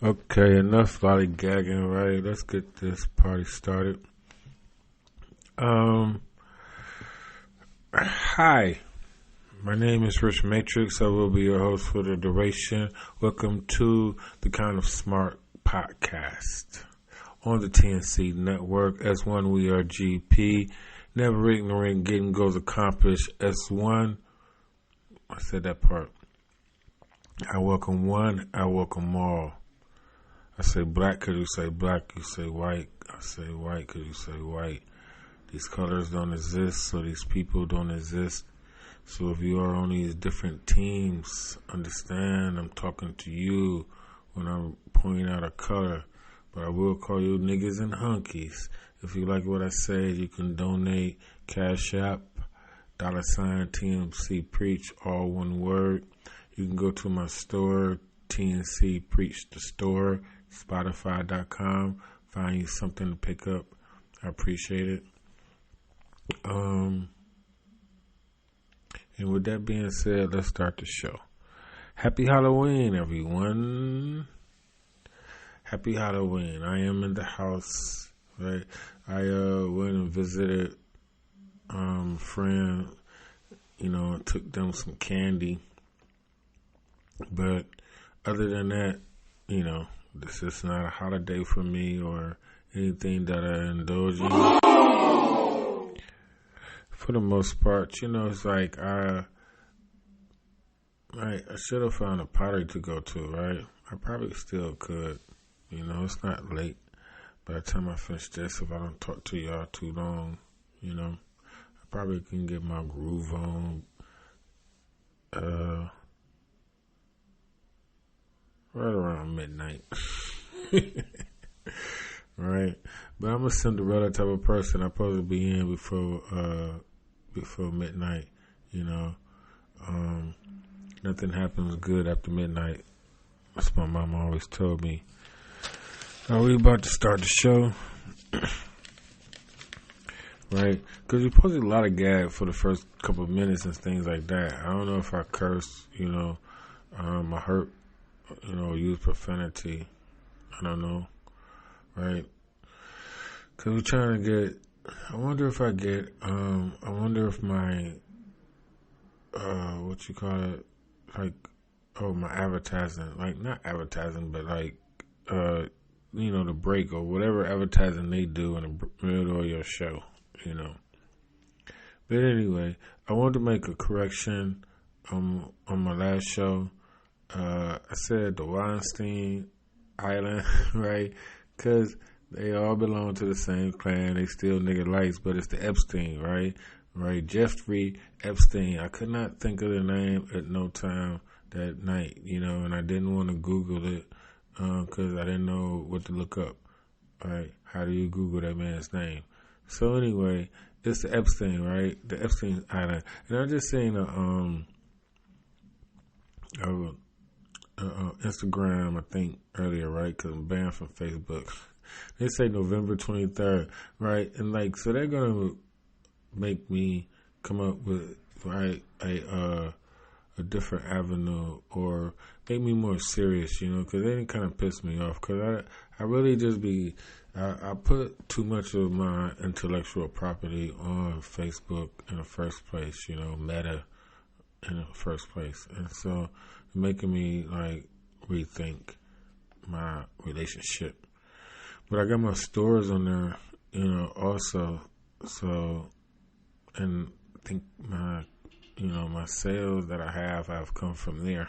Okay, enough lollygagging, right? Let's get this party started. Um, Hi, my name is Rich Matrix. I will be your host for the duration. Welcome to the Kind of Smart podcast on the TNC network. S1, we are GP. Never ignorant, getting goals accomplished. S1, I said that part. I welcome one, I welcome all. I say black because you say black, you say white. I say white because you say white. These colors don't exist, so these people don't exist. So if you are on these different teams, understand I'm talking to you when I'm pointing out a color. But I will call you niggas and hunkies. If you like what I said, you can donate Cash App, $ TNC Preach, all one word. You can go to my store, TNC Preach the store. Spotify.com. Find you something to pick up. I appreciate it. And with that being said, let's start the show. Happy Halloween, everyone. Happy Halloween. I am in the house, right? I went and visited a friend, took them some candy. But other than that, this is not a holiday for me or anything that I indulge in. For the most part, it's like I should have found a party to go to, right? I probably still could. It's not late. By the time I finish this, if I don't talk to y'all too long, I probably can get my groove on. Right around midnight. Right? But I'm a Cinderella type of person. I'm supposed to be in before midnight, Nothing happens good after midnight. That's what my mom always told me. Are we about to start the show? Right? Because you're supposed to a lot of gag for the first couple of minutes and things like that. I don't know if I curse, I hurt. Use profanity. I don't know, right? Because we're trying to get, I wonder if my, my advertising, not advertising, but the break or whatever advertising they do in the middle of your show, But anyway, I wanted to make a correction on my last show. I said the Weinstein Island, right? Because they all belong to the same clan. They still nigga lights, but it's the Epstein, right? Right? Jeffrey Epstein. I could not think of the name at no time that night, and I didn't want to Google it because I didn't know what to look up, right? How do you Google that man's name? So anyway, it's the Epstein, right? The Epstein Island. And I just seen Instagram, I think, earlier, right? Because I'm banned from Facebook. They say November 23rd, right? And so they're going to make me come up with, right, a different avenue or make me more serious, because they kind of piss me off. Because I really just I put too much of my intellectual property on Facebook in the first place, Meta in the first place. And so making me rethink my relationship. But I got my stores on there, also. So, and I think my sales that I have come from there.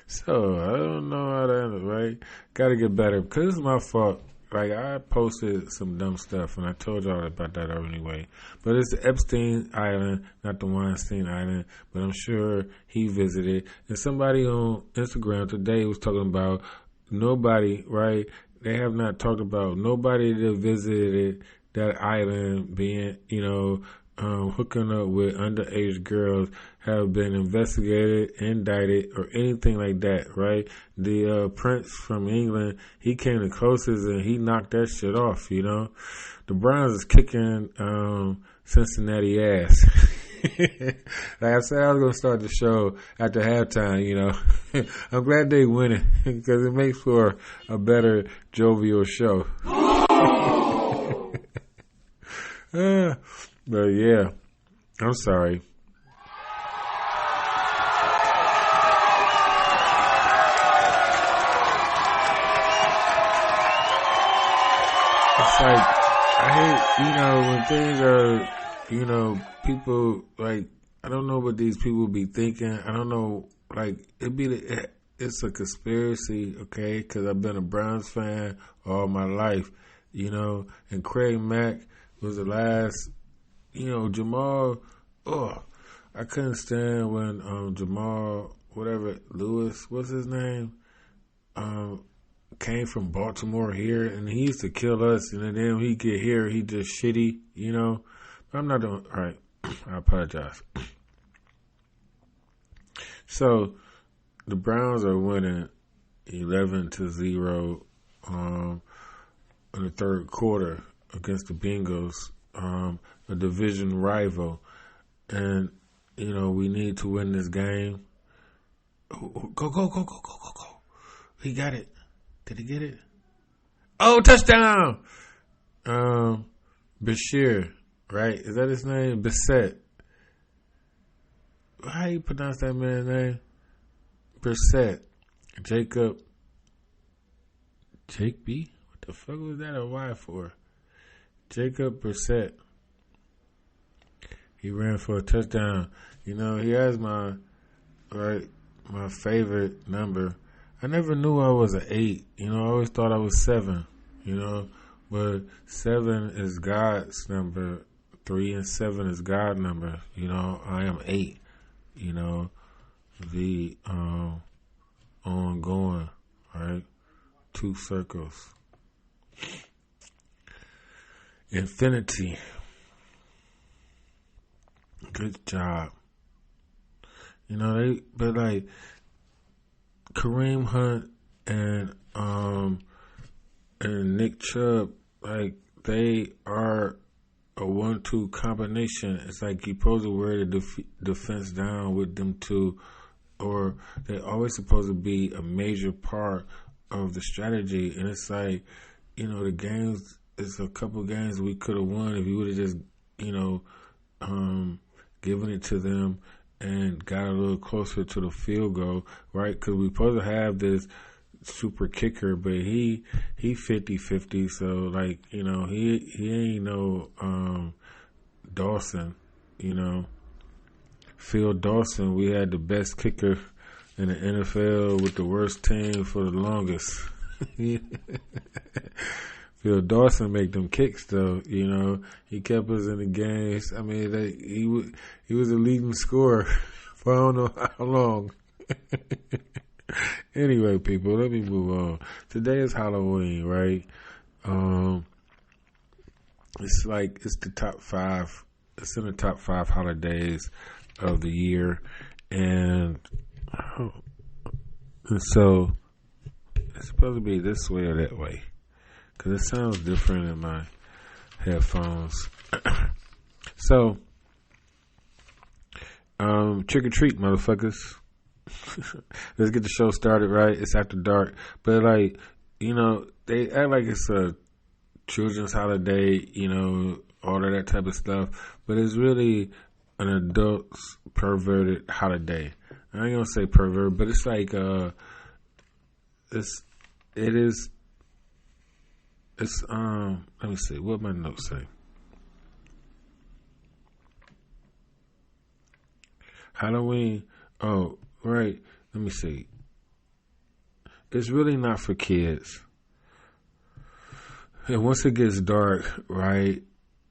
So I don't know how to end it, right? Got to get better because it's my fault. I posted some dumb stuff, and I told y'all about that anyway. But it's the Epstein Island, not the Weinstein Island. But I'm sure he visited. And somebody on Instagram today was talking about nobody, right? They have not talked about nobody that visited that island being, hooking up with underage girls have been investigated, indicted, or anything like that, right? The prince from England, he came the closest and he knocked that shit off, The Browns is kicking Cincinnati ass. Like I said, I was going to start the show after halftime, you know. I'm glad they winning because it makes for a better jovial show. But yeah, I'm sorry. It's like, I hate, you know, when things are, you know, people, like, I don't know what these people be thinking. I don't know, like, it's a conspiracy, okay? Because I've been a Browns fan all my life, you know, and Craig Mack was the last, you know, Jamal, I couldn't stand when Jamal, whatever, Lewis, what's his name? Came from Baltimore here, and he used to kill us, and then when he get here, he just shitty, you know. But I'm not doing, all right, I apologize. So, the Browns are winning 11-0 in the third quarter against the Bengals, a division rival. And, you know, we need to win this game. Go. He got it. Did he get it? Oh, touchdown! Bashir, right? Is that his name? Bissett. How you pronounce that man's name? Brissett. Jacob. Jake B? What the fuck was that a Y for? Jacob Brissett. He ran for a touchdown. You know, he has my favorite number. I never knew I was an 8. You know, I always thought I was 7. You know, but 7 is God's number. 3 and 7 is God's number. You know, I am 8. You know, the ongoing, right? 2 circles. Infinity. Good job. You know, but like Kareem Hunt and Nick Chubb, like they are a 1-2 combination. It's like you're supposed to wear the defense down with them two, or they're always supposed to be a major part of the strategy. And it's like, you know, the games, it's a couple games we could have won if you would have just, you know, given it to them and got a little closer to the field goal, right? Because we're supposed to have this super kicker, but he 50-50, so like, you know, he ain't no Dawson, you know. Phil Dawson, we had the best kicker in the NFL with the worst team for the longest. Phil Dawson make them kicks though, you know. He kept us in the games. I mean, he was a leading scorer for I don't know how long. Anyway, people, let me move on. Today is Holloween, right? It's like it's the top 5. It's in the top 5 holidays of the year, and so it's supposed to be this way or that way, because it sounds different in my headphones. So, trick or treat, motherfuckers. Let's get the show started, right? It's after dark. But, like, you know, they act like it's a children's holiday, you know, all of that type of stuff. But it's really an adult's perverted holiday. I ain't gonna say pervert, but it's like, let me see, what my notes say? Halloween, oh, right, let me see. It's really not for kids. And once it gets dark, right,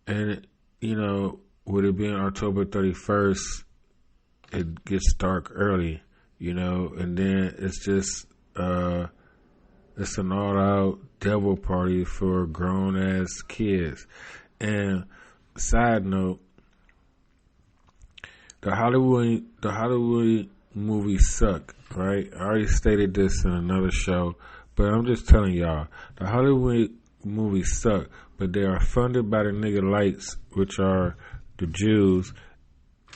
and, you know, with it being October 31st, it gets dark early, you know, and then it's just, it's an all-out devil party for grown-ass kids. And side note, the Holloween movies suck, right? I already stated this in another show, but I'm just telling y'all, the Holloween movies suck, but they are funded by the nigga lights, which are the Jews,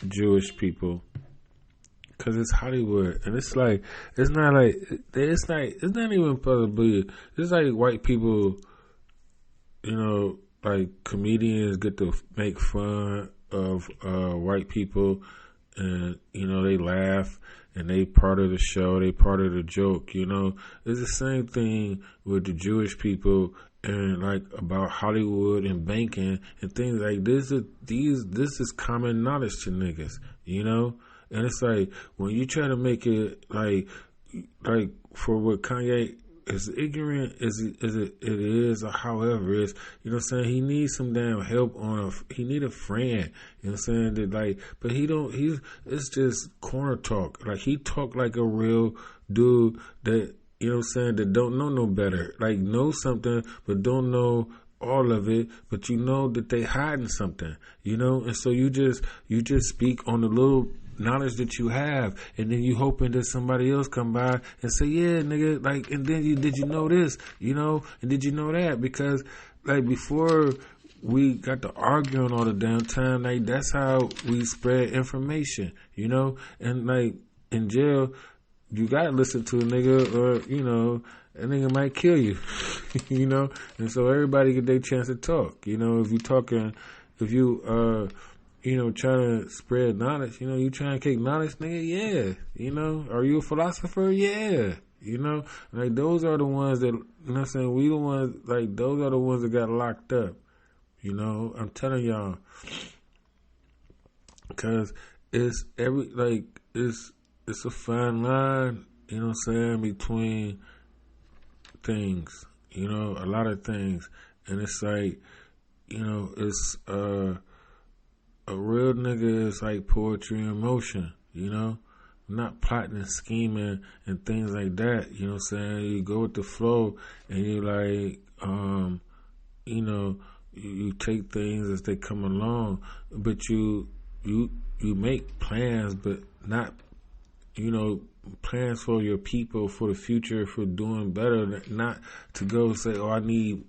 Jewish people, because it's Hollywood, and it's like it's not even supposed to be. It's like white people, like comedians get to make fun of white people, and they laugh, and they part of the show, they part of the joke. It's the same thing with the Jewish people, and like about Hollywood and banking and things like this. This is common knowledge to niggas, and it's like when you try to make it like for what Kanye is ignorant as it is, or however it is, he needs some damn help he need a friend, but it's just corner talk. Like, he talk like a real dude that, that don't know no better, like know something, but don't know all of it, but that they hiding something, and so you just speak on the little knowledge that you have, and then you hoping that somebody else come by and say, yeah, nigga, like, and then did you know this, and did you know that? Because like before we got to arguing all the damn time, like that's how we spread information, and like in jail you gotta listen to a nigga, or a nigga might kill you, and so everybody get their chance to talk, if you trying to spread knowledge, you trying to kick knowledge, nigga, yeah, are you a philosopher? Yeah, like those are the ones that, we the ones, like those are the ones that got locked up, I'm telling y'all, because it's a fine line, between things, a lot of things, and it's like, it's, a real nigga is like poetry in motion, not plotting and scheming and things like that, you go with the flow, and you like, you take things as they come along, but you make plans, but not, plans for your people, for the future, for doing better, not to go say, oh, I need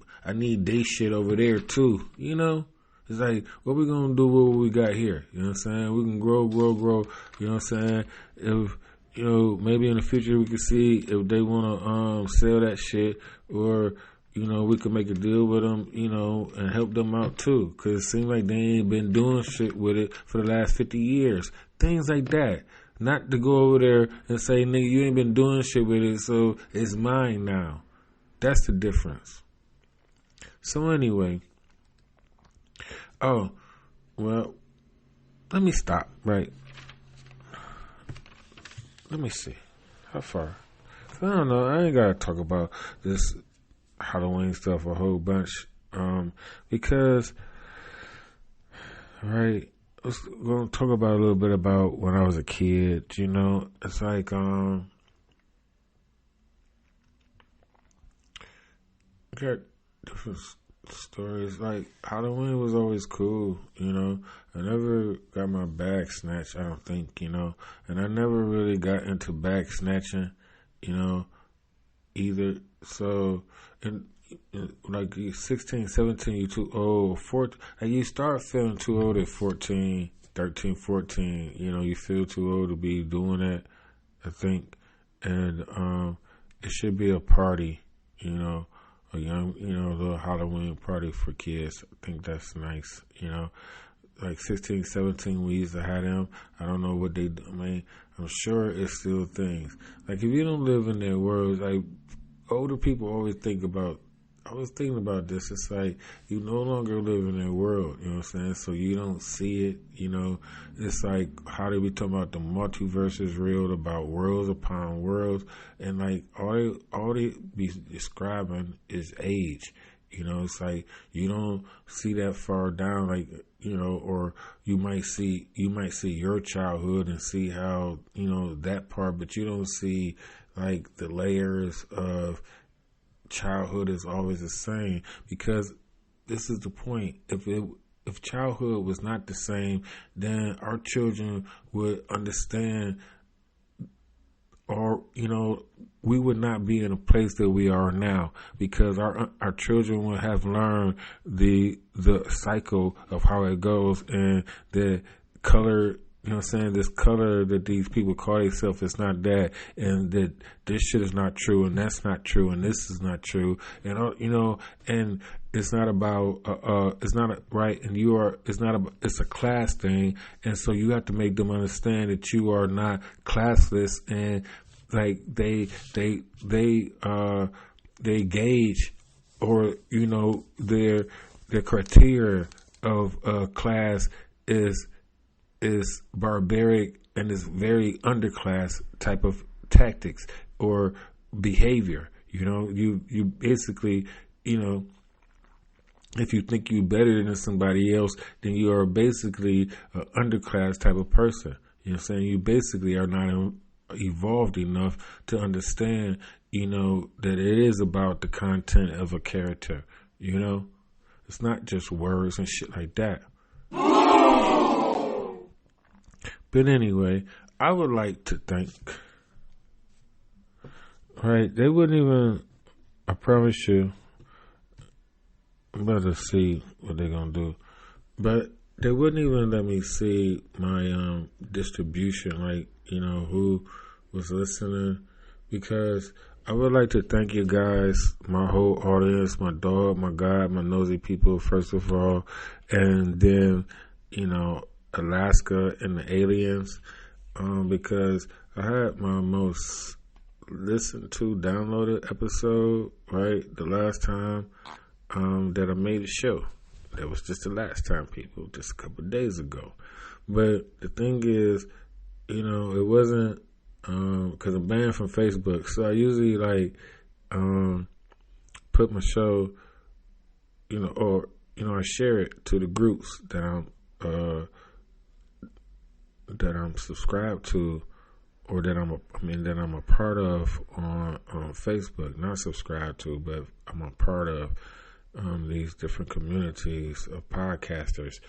this shit over there too, It's like, what we gonna do with what we got here? You know what I'm saying? We can grow. You know what I'm saying? If, maybe in the future we can see if they want to sell that shit, or, we could make a deal with them, and help them out too. Because it seems like they ain't been doing shit with it for the last 50 years. Things like that. Not to go over there and say, nigga, you ain't been doing shit with it, so it's mine now. That's the difference. So anyway. Oh, well, let me stop, right? Let me see. How far? I don't know. I ain't got to talk about this Halloween stuff a whole bunch. Because, right, I was going to talk about a little bit about when I was a kid, It's like, got different stories. Like, Halloween was always cool, I never got my bag snatched, I don't think, and I never really got into bag snatching, either. So, and like 16, 17, you too old. 14, like you start feeling too old at 14, 13, 14, you feel too old to be doing that, I think. And it should be a party, a young, little Halloween party for kids. I think that's nice, like 16, 17, we used to have them. I don't know what they do. I mean, I'm sure it's still things. Like, if you don't live in their world, like, older people always think about, I was thinking about this. It's like you no longer live in their world, you know what I'm saying? So you don't see it, It's like, how they be talking about the multiverse is real, about worlds upon worlds, and like all they be describing is age. It's like you don't see that far down, like, or you might see your childhood and see how, that part, but you don't see like the layers of childhood is always the same, because this is the point. If childhood was not the same, then our children would understand, or we would not be in a place that we are now, because our children would have learned the cycle of how it goes, and the color You know what I'm saying? This color that these people call themselves is not that, and that this shit is not true, and that's not true, and this is not true, and and it's not about it's not right, and it's not about, it's a class thing, and so you have to make them understand that you are not classless, and like they gauge, or their criteria of class is barbaric and is very underclass type of tactics or behavior. You basically, if you think you're better than somebody else, then you are basically an underclass type of person. You know what I'm saying? You basically are not evolved enough to understand, that it is about the content of a character. It's not just words and shit like that. But anyway, I would like to think, right, they wouldn't even, I promise you, I'm about to see what they're going to do, but they wouldn't even let me see my distribution, like, who was listening, because I would like to thank you guys, my whole audience, my dog, my God, my nosy people, first of all, and then, Alaska and the aliens, because I had my most listened to, downloaded episode, right, the last time that I made a show. That was just the last time, people, just a couple of days ago. But the thing is, it wasn't, because I'm banned from Facebook, so I usually put my show, I share it to the groups that I'm subscribed to, or that I'm a part of on Facebook. Not subscribed to, but I'm a part of these different communities of podcasters,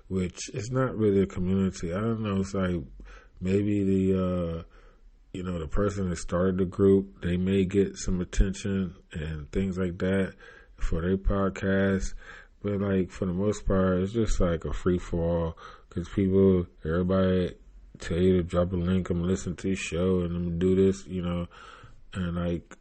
which is not really a community. I don't know. It's like maybe the person that started the group, they may get some attention and things like that for their podcast. But like for the most part, it's just like a free for all, because everybody tell you to drop a link, I'm gonna listen to your show and I'm gonna do this, and like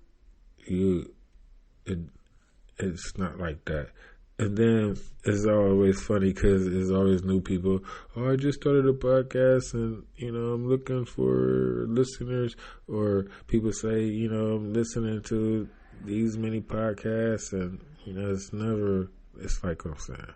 it's not like that. And then it's always funny because there's always new people. Oh, I just started a podcast and, I'm looking for listeners. Or people say, I'm listening to these many podcasts, and, it's like what I'm saying.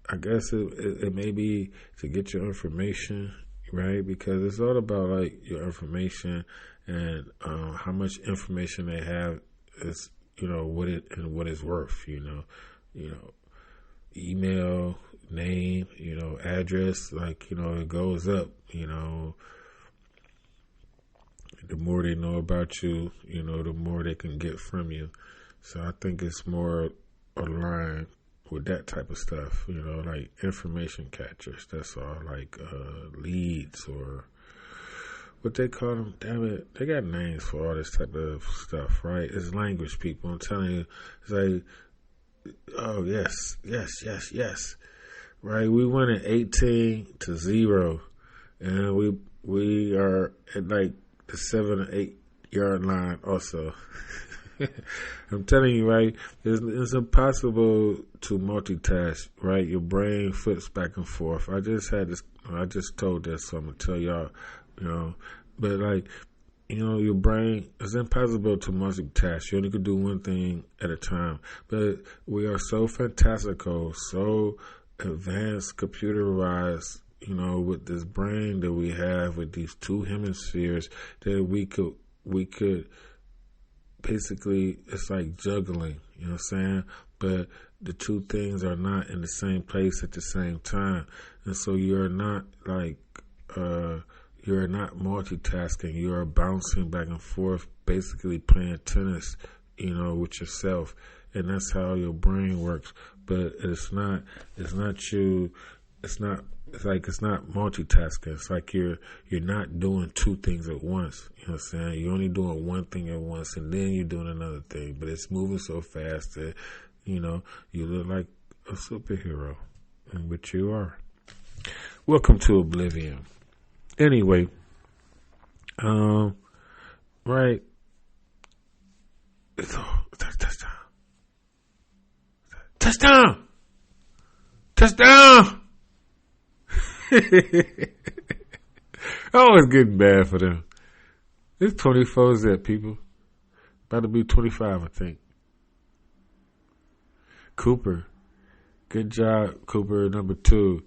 I guess it may be to get your information, right? Because it's all about like your information and how much information they have is, what it's worth, email, name, address, it goes up, the more they know about you, the more they can get from you. So I think it's more aligned with that type of stuff, like information catchers. That's all, like leads, or what they call them. Damn it, they got names for all this type of stuff, right? It's language people. I'm telling you, it's like, oh yes, right? We went at 18-0, and we are at like the 7 or 8 yard line. Also, I'm telling you, right? It's impossible to multitask, right? Your brain flips back and forth. I just told this, so I'm gonna tell y'all, but like, your brain, it's impossible to multitask. You only could do one thing at a time. But we are so fantastical, so advanced, computerized, with this brain that we have, with these two hemispheres, that we could basically, it's like juggling, you know what I'm saying? But the two things are not in the same place at the same time. And so you're not you're not multitasking. You're bouncing back and forth, basically playing tennis, with yourself. And that's how your brain works. But it's not multitasking. It's like you're not doing two things at once. You know what I'm saying? You're only doing one thing at once, and then you're doing another thing. But it's moving so fast that, you look like a superhero, and which you are. Welcome to Oblivion. Anyway, right. Touchdown. Touchdown. Touchdown. Oh, it's getting bad for them. It's 24-zip, people. About to be 25, I think. Cooper. Good job, Cooper, number 2.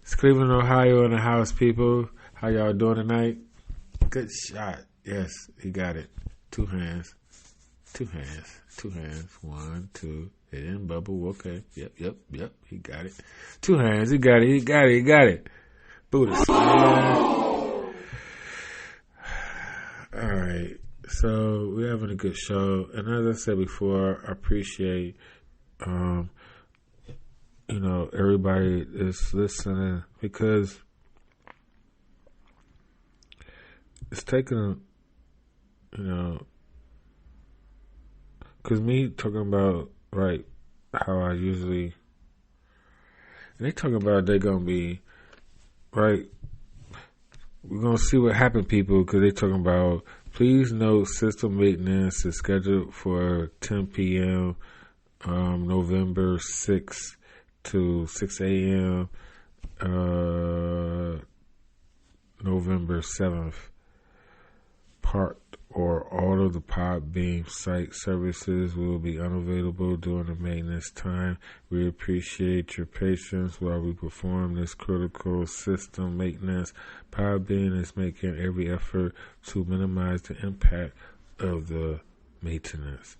It's Cleveland, Ohio in the house, people. How y'all doing tonight? Good shot. Yes, he got it. 2 hands. 2 hands. 2 hands. 1, 2. It didn't bubble. Okay. Yep. He got it. 2 hands. He got it. Buddha slam. All right. So we're having a good show. And as I said before, I appreciate, everybody is listening because it's taking, because me talking about, right, how I usually, and they talking about they going to be, right, we're going to see what happened, people, because they talking about, please note system maintenance is scheduled for 10 p.m. November 6th to 6 a.m. November 7th. Part or all of the Podbeam site services will be unavailable during the maintenance time. We appreciate your patience while we perform this critical system maintenance. Podbeam is making every effort to minimize the impact of the maintenance.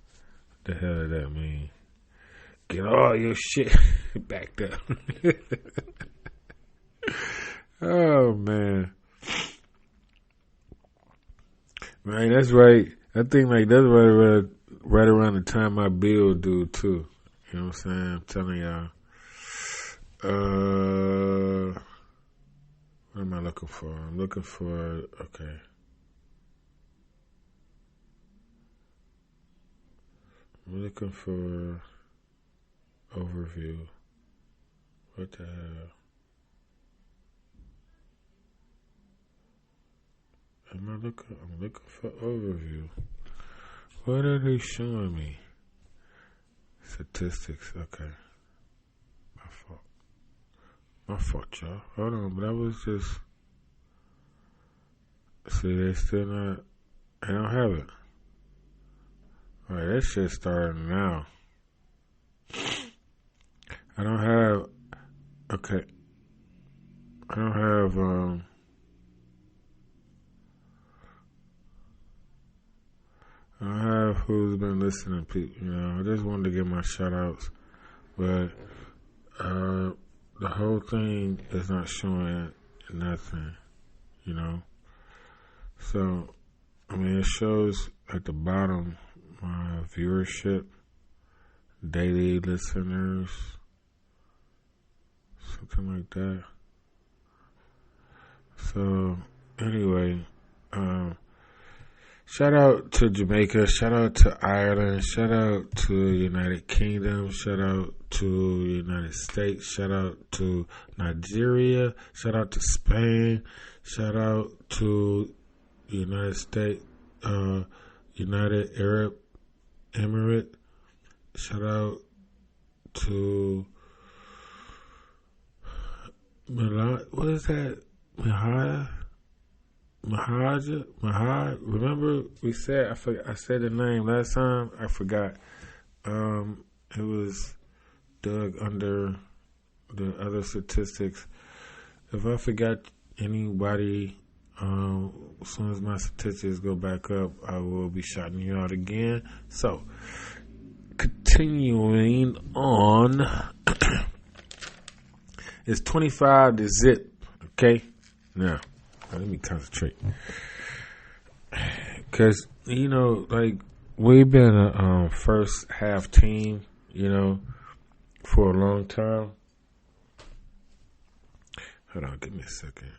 What the hell does that mean? Get all your shit backed up. Oh, man. Right, that's right. I think that's right around the time my bill due too. You know what I'm saying? I'm telling y'all. What am I looking for? I'm looking for, okay. I'm looking for overview. What the hell? I'm looking for overview. What are they showing me? Statistics. Okay. My fault, y'all. Hold on, but I was just. See, they still not. I don't have it. Alright, that shit starting now. I don't have. Okay. I don't have, I don't have who's been listening, people. I just wanted to give my shout outs, but the whole thing is not showing nothing, So, it shows at the bottom my viewership, daily listeners, something like that. So, anyway, shout out to Jamaica, shout out to Ireland, shout out to United Kingdom, shout out to United States, shout out to Nigeria, shout out to Spain, shout out to United States, United Arab Emirate, shout out to what is that? Mahaj. Remember we said I said the name last time. I forgot. It was dug under the other statistics. If I forgot anybody, as soon as my statistics go back up, I will be shouting you out again. So, continuing on, it's 25-zip. Okay, now. Let me concentrate. Because, we've been a first half team, for a long time. Hold on, give me a second.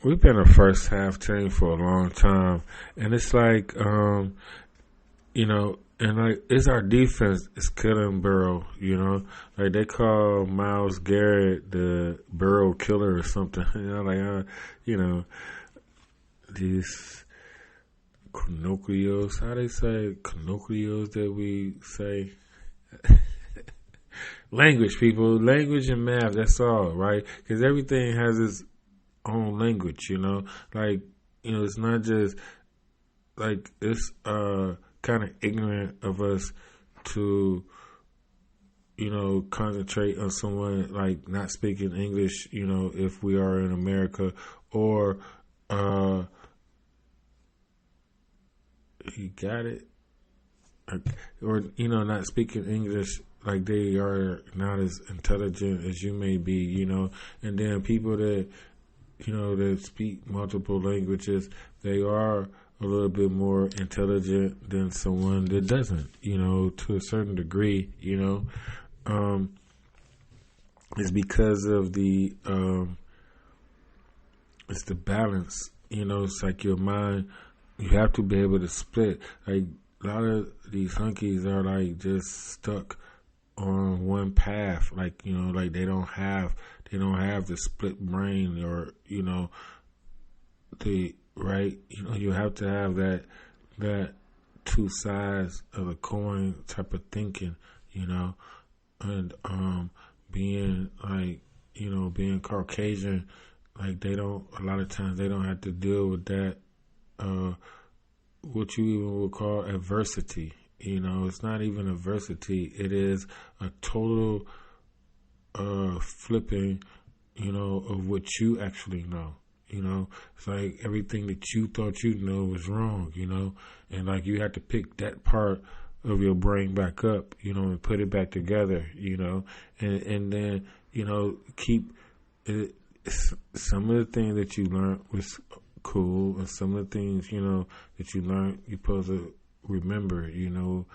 We've been a first half team for a long time. And it's like, and And like it's our defense is killing Burrow, you know. Like they call Myles Garrett the Burrow killer or something. You know, these colloquials, how they say colloquials that we say. Language, people, language and math. That's all, right? Because everything has its own language, you know. Like, you know, it's not just like it's kind of ignorant of us to, you know, concentrate on someone like not speaking English, you know, if we are in America, or you got it, or you know, not speaking English, like they are not as intelligent as you may be, you know, and then people that, you know, that speak multiple languages, they are a little bit more intelligent than someone that doesn't, you know, to a certain degree, you know. It's because of it's the balance, you know. It's like your mind, you have to be able to split. Like a lot of these hunkies are like just stuck on one path, like, you know, like they don't have the split brain, or, you know, the right, you know, you have to have that two sides of a coin type of thinking, you know. And being like, you know, being Caucasian, like a lot of times they don't have to deal with that what you even would call adversity. You know, it's not even adversity. It is a total flipping, you know, of what you actually know. You know, it's like everything that you thought you know was wrong, you know, and like you have to pick that part of your brain back up, you know, and put it back together, you know, and then, you know, keep it. Some of the things that you learned was cool, and some of the things, you know, that you learned, you're supposed to remember, you know,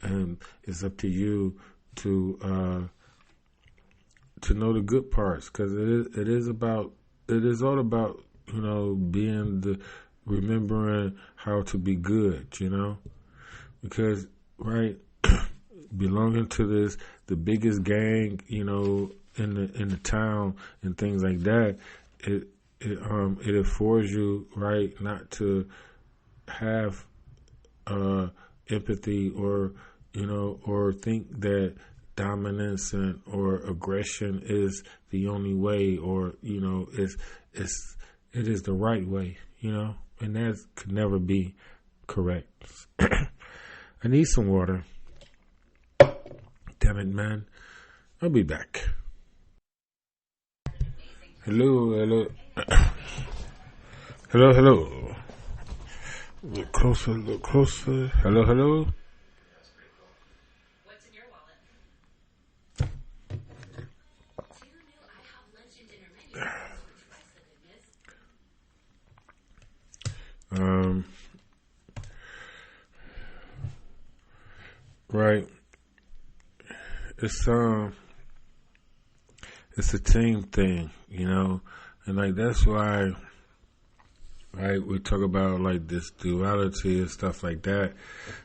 and it's up to you to know the good parts, because it is all about, you know, remembering how to be good, you know, because right, belonging to the biggest gang, you know, in the town and things like that, it affords you, right, not to have empathy, or, you know, or think that dominance or aggression is the only way, or, you know, it is the right way, you know, and that could never be correct. I need some water. Damn it, man. I'll be back. Hello. Hello. Look closer. Hello. What's in your wallet? Who knew I have lunch and dinner menu? Twice the goodness. Right. It's a team thing, you know, and like that's why, right, we talk about like this duality and stuff like that,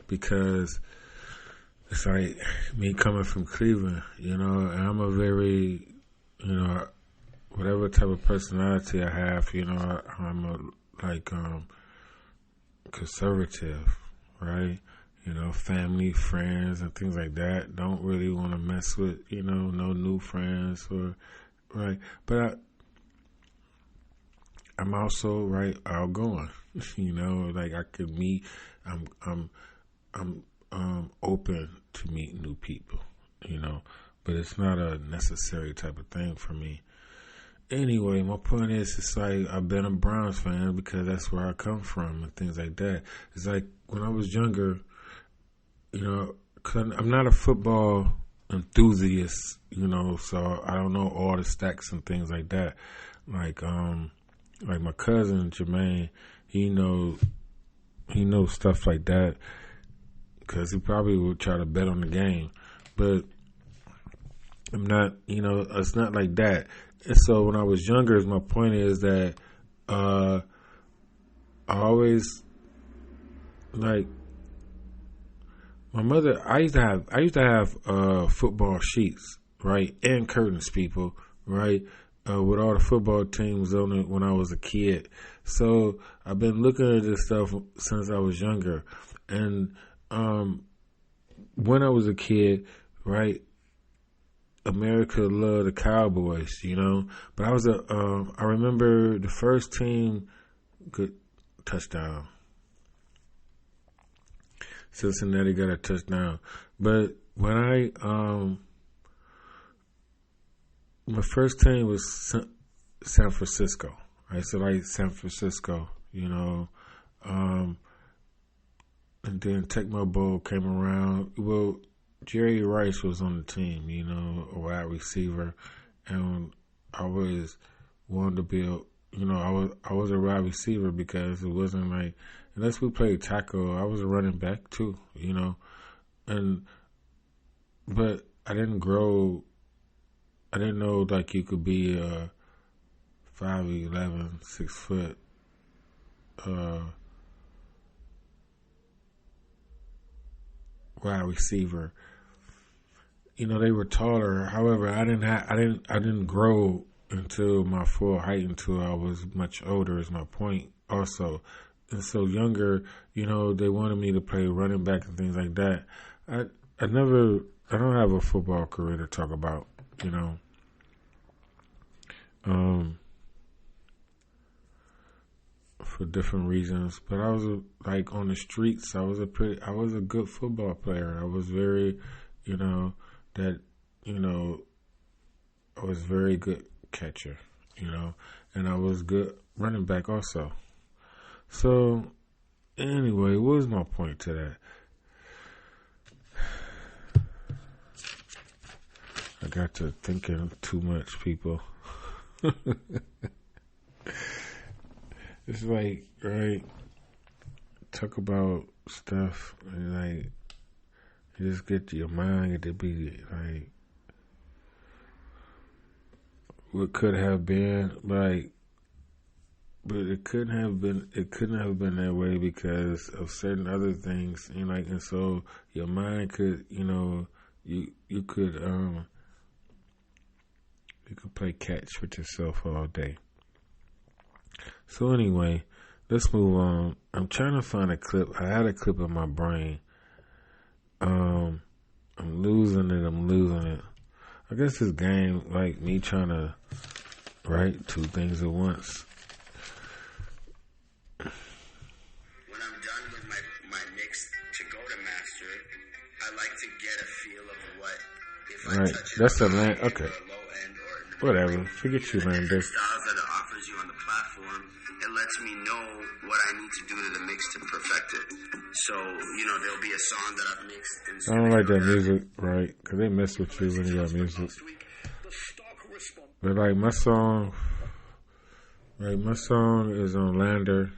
because it's like me coming from Cleveland, you know, and I'm a very, you know, whatever type of personality I have, you know, I'm conservative, right? You know, family, friends, and things like that. Don't really want to mess with, you know, no new friends, or right. But I'm also right outgoing. You know, like I could meet. I'm open to meet new people. You know, but it's not a necessary type of thing for me. Anyway, my point is, it's like I've been a Browns fan because that's where I come from and things like that. It's like when I was younger. You know, cause I'm not a football enthusiast, you know, so I don't know all the stats and things like that. Like my cousin Jermaine, he knows stuff like that, because he probably would try to bet on the game. But I'm not, you know, it's not like that. And so when I was younger, my point is that I always like. my mother, I used to have football sheets, right, and curtains, people, right, with all the football teams on it when I was a kid. So I've been looking at this stuff since I was younger, and when I was a kid, right, America loved the Cowboys, but I remember the first team, good touchdown. Cincinnati got a touchdown. But when my first team was San Francisco. Right? So like San Francisco, and then Tecmo Bowl came around. Well, Jerry Rice was on the team, a wide receiver, and I always wanted to be I was a wide receiver because it wasn't like, unless we played tackle, I was a running back too, but I didn't know like you could be a 5'11", 6 foot, wide receiver. They were taller. However, I didn't grow until my full height until I was much older. Is my point also. And so younger, they wanted me to play running back and things like that. I don't have a football career to talk about, for different reasons. But I was like on the streets. I was a good football player. I was very, I was very good catcher, and I was good running back also. So, anyway, what was my point to that? I got to thinking too much, people. It's like, right, talk about stuff, and like, you just get your mind to be like, what could have been, like, but it couldn't have been that way because of certain other things, and so your mind could, you could play catch with yourself all day. So anyway, let's move on. I'm trying to find a clip. I had a clip in my brain. I'm losing it. I guess this game, like me trying to write two things at once. When I'm done with my mix to go to master, I like to get a feel of what, if I Right, touch it that's the on the land. high Okay, end or low end or whatever. Forget you, the Lander. different styles that it offers you on the platform, it lets me know what I need to do to the mix to perfect it. So, there'll be a song that I've mixed. I don't like that music, right? Because they mess with you when you got music. But like my song is on Lander,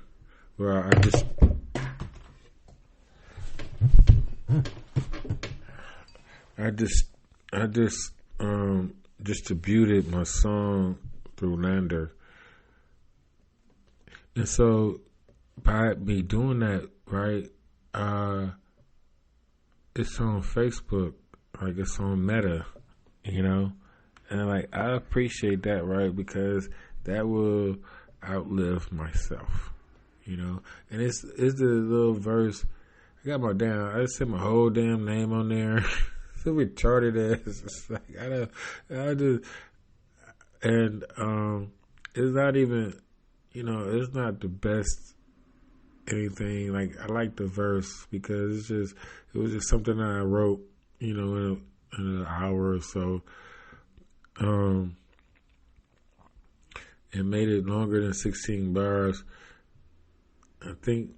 where I distributed my song through Lander. And so by me doing that, right, it's on Facebook, like it's on Meta, and like I appreciate that, right, because that will outlive myself, and it's the little verse. I got I just said my whole damn name on there. So retarded ass. It's like it's not even, it's not the best anything. Like I like the verse because it was just something that I wrote, in an hour or so. It made it longer than 16 bars. I think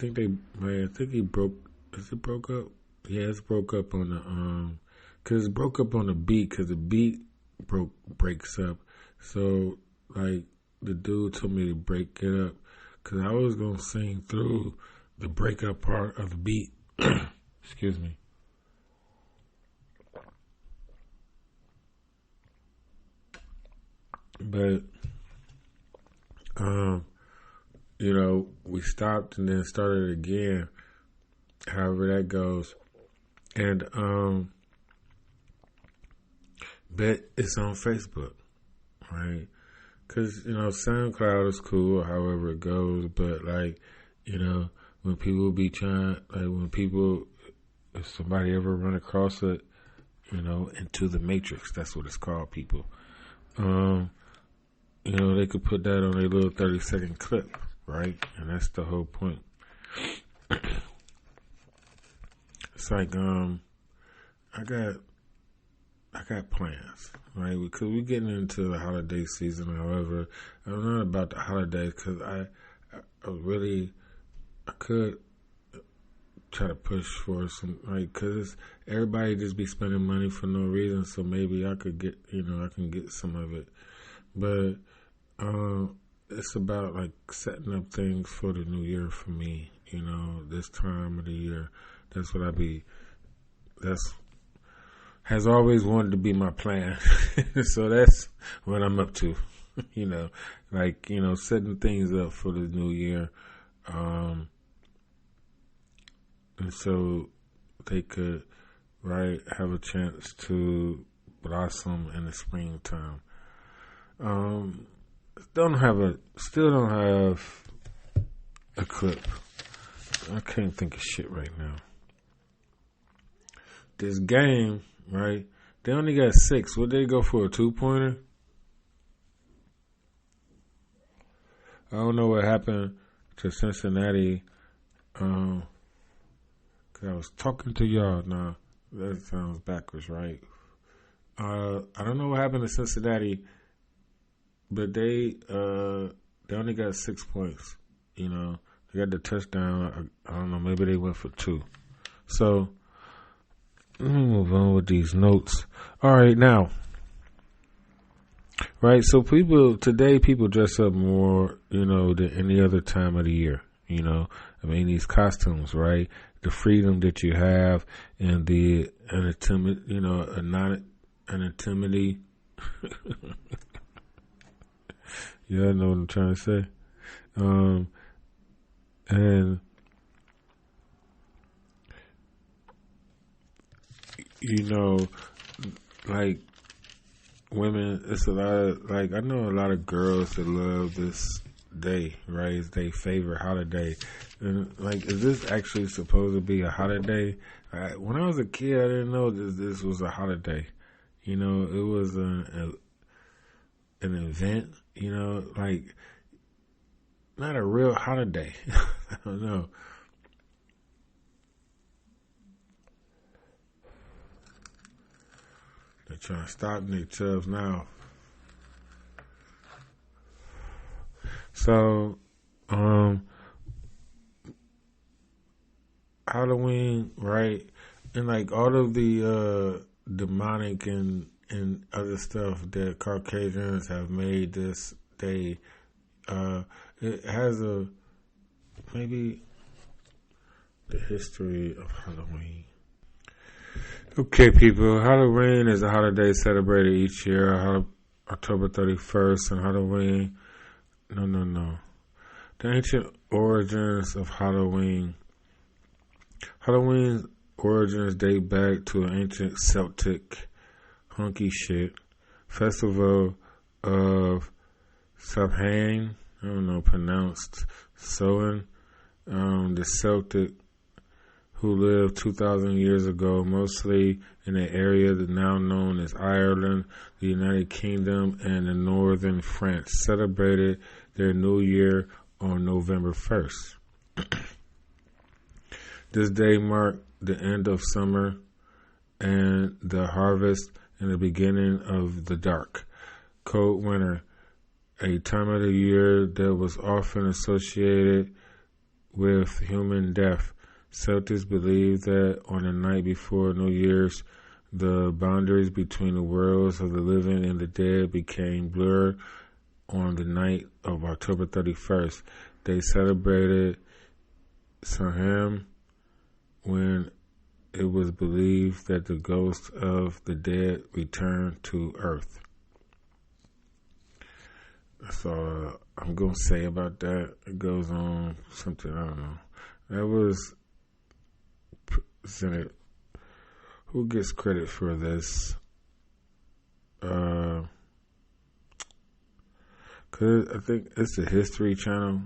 he broke. Is it broke up? Yeah, it's broke up on the cause it broke up on the beat, cause the beat breaks up. So like the dude told me to break it up, cause I was gonna sing through the breakup part of the beat. Excuse me. But we stopped and then started again. However that goes. And bet it's on Facebook, right? Because, SoundCloud is cool, however it goes, but, like, when people be trying, if somebody ever run across it, into the matrix, that's what it's called, people. They could put that on a little 30-second clip, right? And that's the whole point. It's like, I got plans, right? Because we're getting into the holiday season. However, I'm not about the holidays because I could try to push for some, right? Because everybody just be spending money for no reason. So maybe I could get, I can get some of it. But it's about like setting up things for the new year for me. This time of the year, that's what has always wanted to be my plan. So that's what I'm up to. Setting things up for the new year. And so they could, right, have a chance to blossom in the springtime. Still don't have a clip. I can't think of shit right now. This game, right? They only got 6. Would they go for a 2-pointer? I don't know what happened to Cincinnati. Cause I was talking to y'all. Now that sounds backwards, right? I don't know what happened to Cincinnati, but they only got 6 points. They got the touchdown. I don't know. Maybe they went for 2. So let me move on with these notes. All right, now, right? So people dress up more, than any other time of the year. These costumes, right? The freedom that you have and the anonymity. Yeah, I know what I'm trying to say. And like women, it's a lot of, like, I know a lot of girls that love this day, right? It's their favorite holiday. And, like, is this actually supposed to be a holiday? When I was a kid, I didn't know this was a holiday. It was an event, like, not a real holiday. I don't know. They're trying to stop themselves now. So, Halloween, right? And like all of the demonic and other stuff that Caucasians have made this day, it has maybe the history of Halloween. Okay, people, Halloween is a holiday celebrated each year, October 31st, and Halloween, no. The ancient origins of Halloween. Halloween's origins date back to an ancient Celtic hunky shit festival of Samhain, pronounced Samhain. The Celtic who lived 2,000 years ago, mostly in an area that now known as Ireland, the United Kingdom, and in northern France, celebrated their New Year on November 1st. This day marked the end of summer and the harvest and the beginning of the dark, cold winter, a time of the year that was often associated with human death. Celtics believe that on the night before New Year's, the boundaries between the worlds of the living and the dead became blurred. On the night of October 31st, they celebrated Samhain, when it was believed that the ghosts of the dead returned to Earth. That's all I'm going to say about that. It goes on something, I don't know. That was presented who gets credit for this? Cause I think it's the History Channel,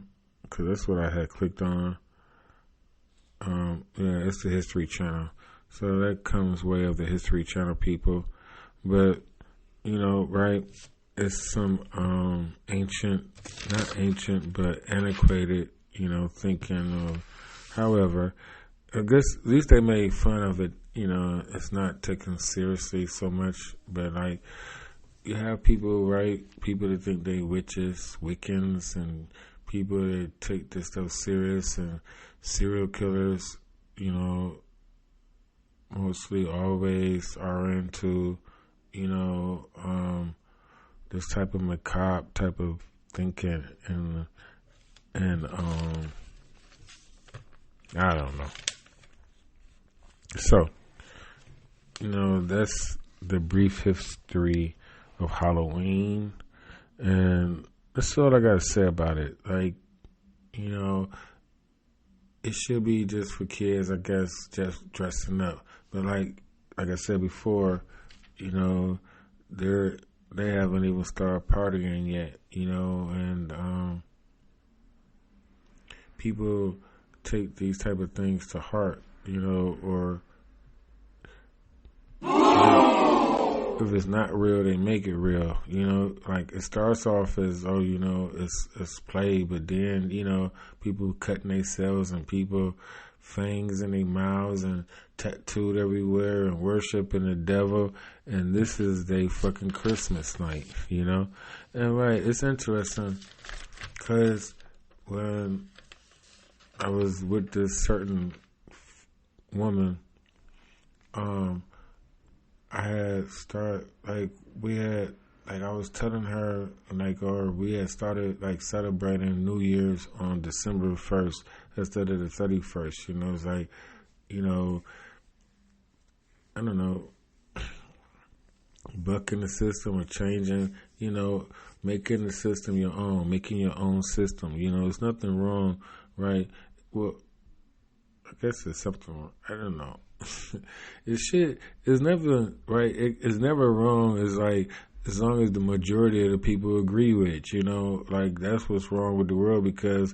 cause that's what I had clicked on. Yeah, it's the History Channel. So that comes way of the History Channel people. But, right, it's some not ancient, but antiquated, thinking of, however, I guess at least they made fun of it, it's not taken seriously so much, but like, you have people, right, people that think they witches, Wiccans, and people that take this stuff serious, and serial killers, mostly always are into, this type of macabre type of thinking, and I don't know. So, that's the brief history of Halloween, and that's all I gotta say about it. Like, it should be just for kids, I guess, just dressing up. But like I said before, they haven't even started partying yet, and people take these type of things to heart, or if it's not real, they make it real. Like it starts off as, it's play, but then, people cutting themselves and people fangs in their mouths and tattooed everywhere and worshiping the devil, and this is their fucking Christmas night, And right, it's interesting because when I was with this certain woman, I had started, I was telling her, or we had started, celebrating New Year's on December 1st instead of the 31st, it's like, I don't know, bucking the system or changing, making the system your own, making your own system, there's nothing wrong, right? Well, I guess there's something wrong. I don't know. It's never right. It's never wrong. It's like, as long as the majority of the people agree with it, that's what's wrong with the world, because,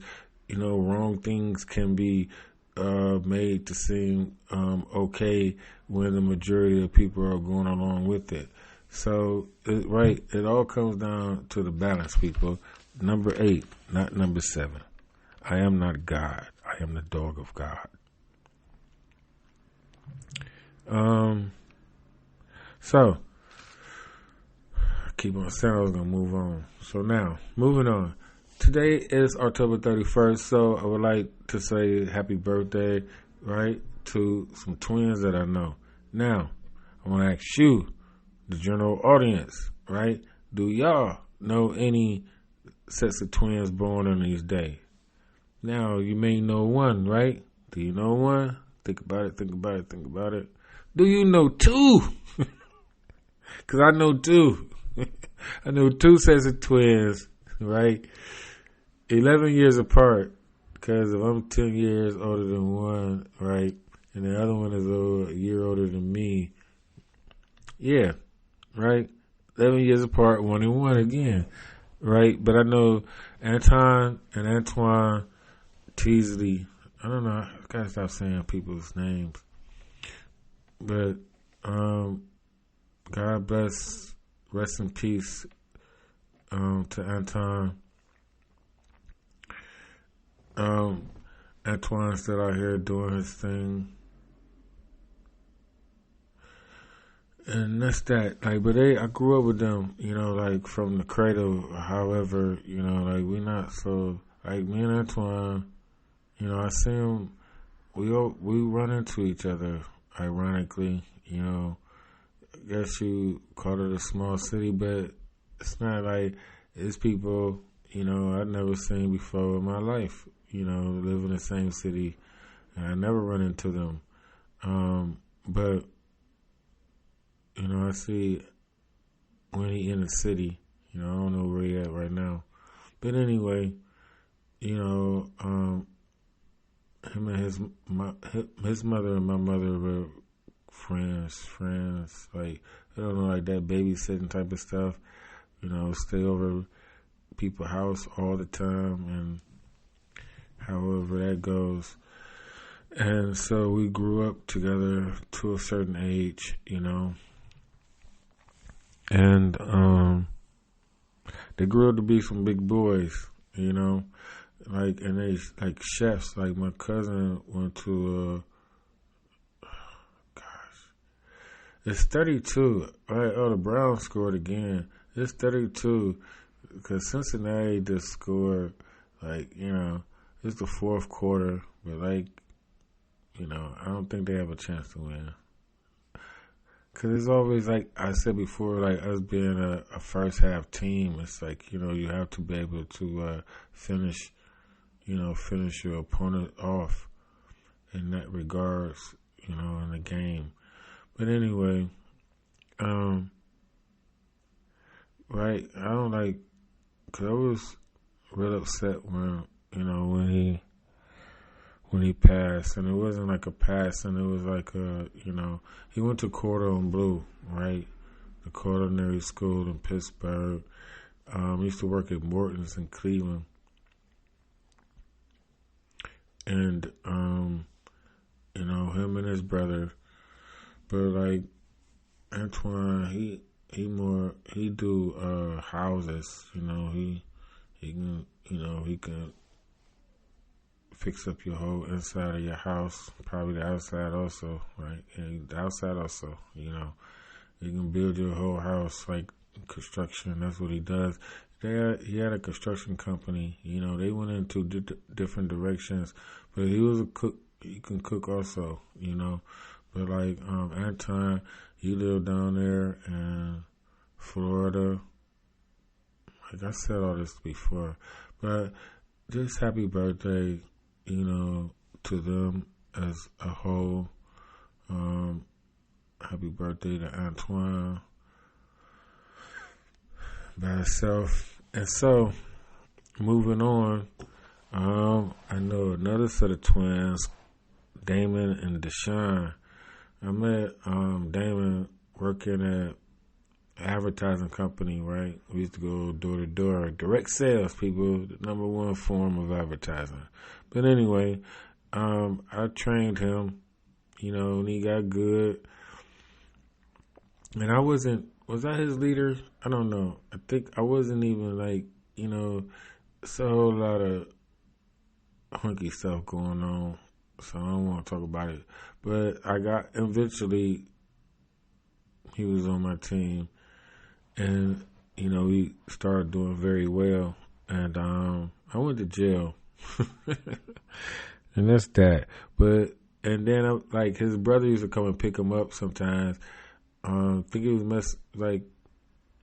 wrong things can be made to seem okay when the majority of people are going along with it. So, it all comes down to the balance, people. Number 8, not number 7. I am not God. I am the dog of God. So, I keep on saying I was going to move on. So now, moving on. Today is October 31st, so I would like to say happy birthday, right, to some twins that I know. Now, I want to ask you, the general audience, right, do y'all know any sets of twins born on these days? Now, you may know one, right? Do you know one? Think about it. Do you know 2? Because I know 2. I know 2 sets of twins, right? 11 years apart. Because if I'm 10 years older than one, right, and the other one is a year older than me, yeah, right? 11 years apart, 1 and 1 again, right? But I know Anton and Antoine Teasley. I don't know. I gotta stop saying people's names. But God bless, rest in peace to Anton. Antoine's still out here doing his thing. And that's that. But I grew up with them, from the cradle. However, we not so, me and Antoine, I see him, we run into each other, ironically, I guess you call it a small city, but it's not like it's people, I've never seen before in my life, live in the same city, and I never run into them. But, I see when he in the city, I don't know where he at right now. But anyway, him and his mother and my mother were friends, like, I don't know, like that babysitting type of stuff, stay over people's house all the time, and however that goes. And so we grew up together to a certain age, and they grew up to be some big boys, like, and they like chefs. Like my cousin went to it's 32. Right? Oh, the Browns scored again. It's 32 because Cincinnati just scored. Like, it's the fourth quarter, but like, I don't think they have a chance to win. Because it's always, like I said before, like us being a first half team, it's like, you have to be able to finish your opponent off in that regards, in the game. But anyway, right, I don't like, because I was real upset when he passed, and it wasn't like a pass, and it was like he went to Cordon Bleu, right, the culinary school in Pittsburgh. He used to work at Morton's in Cleveland, and him and his brother, but like Antoine, he do houses, he can fix up your whole inside of your house, probably the outside also, right? And the outside also, you can build your whole house, like construction. That's what he does. He had a construction company. They went into different directions, but he was a cook. He can cook also, But like Anton, he lived down there in Florida. Like I said all this before, but just happy birthday, to them as a whole. Happy birthday to Antoine by itself. And so, moving on, I know another set of twins, Damon and Deshaun. I met Damon working at advertising company, right? We used to go door to door, direct sales people, the number one form of advertising. But anyway, I trained him, and he got good. And was I his leader? I don't know. I think I wasn't even like, it's a whole lot of hunky stuff going on, so I don't want to talk about it. But eventually, he was on my team. And, we started doing very well. And I went to jail. And that's that. And then, his brother used to come and pick him up sometimes. I think it was I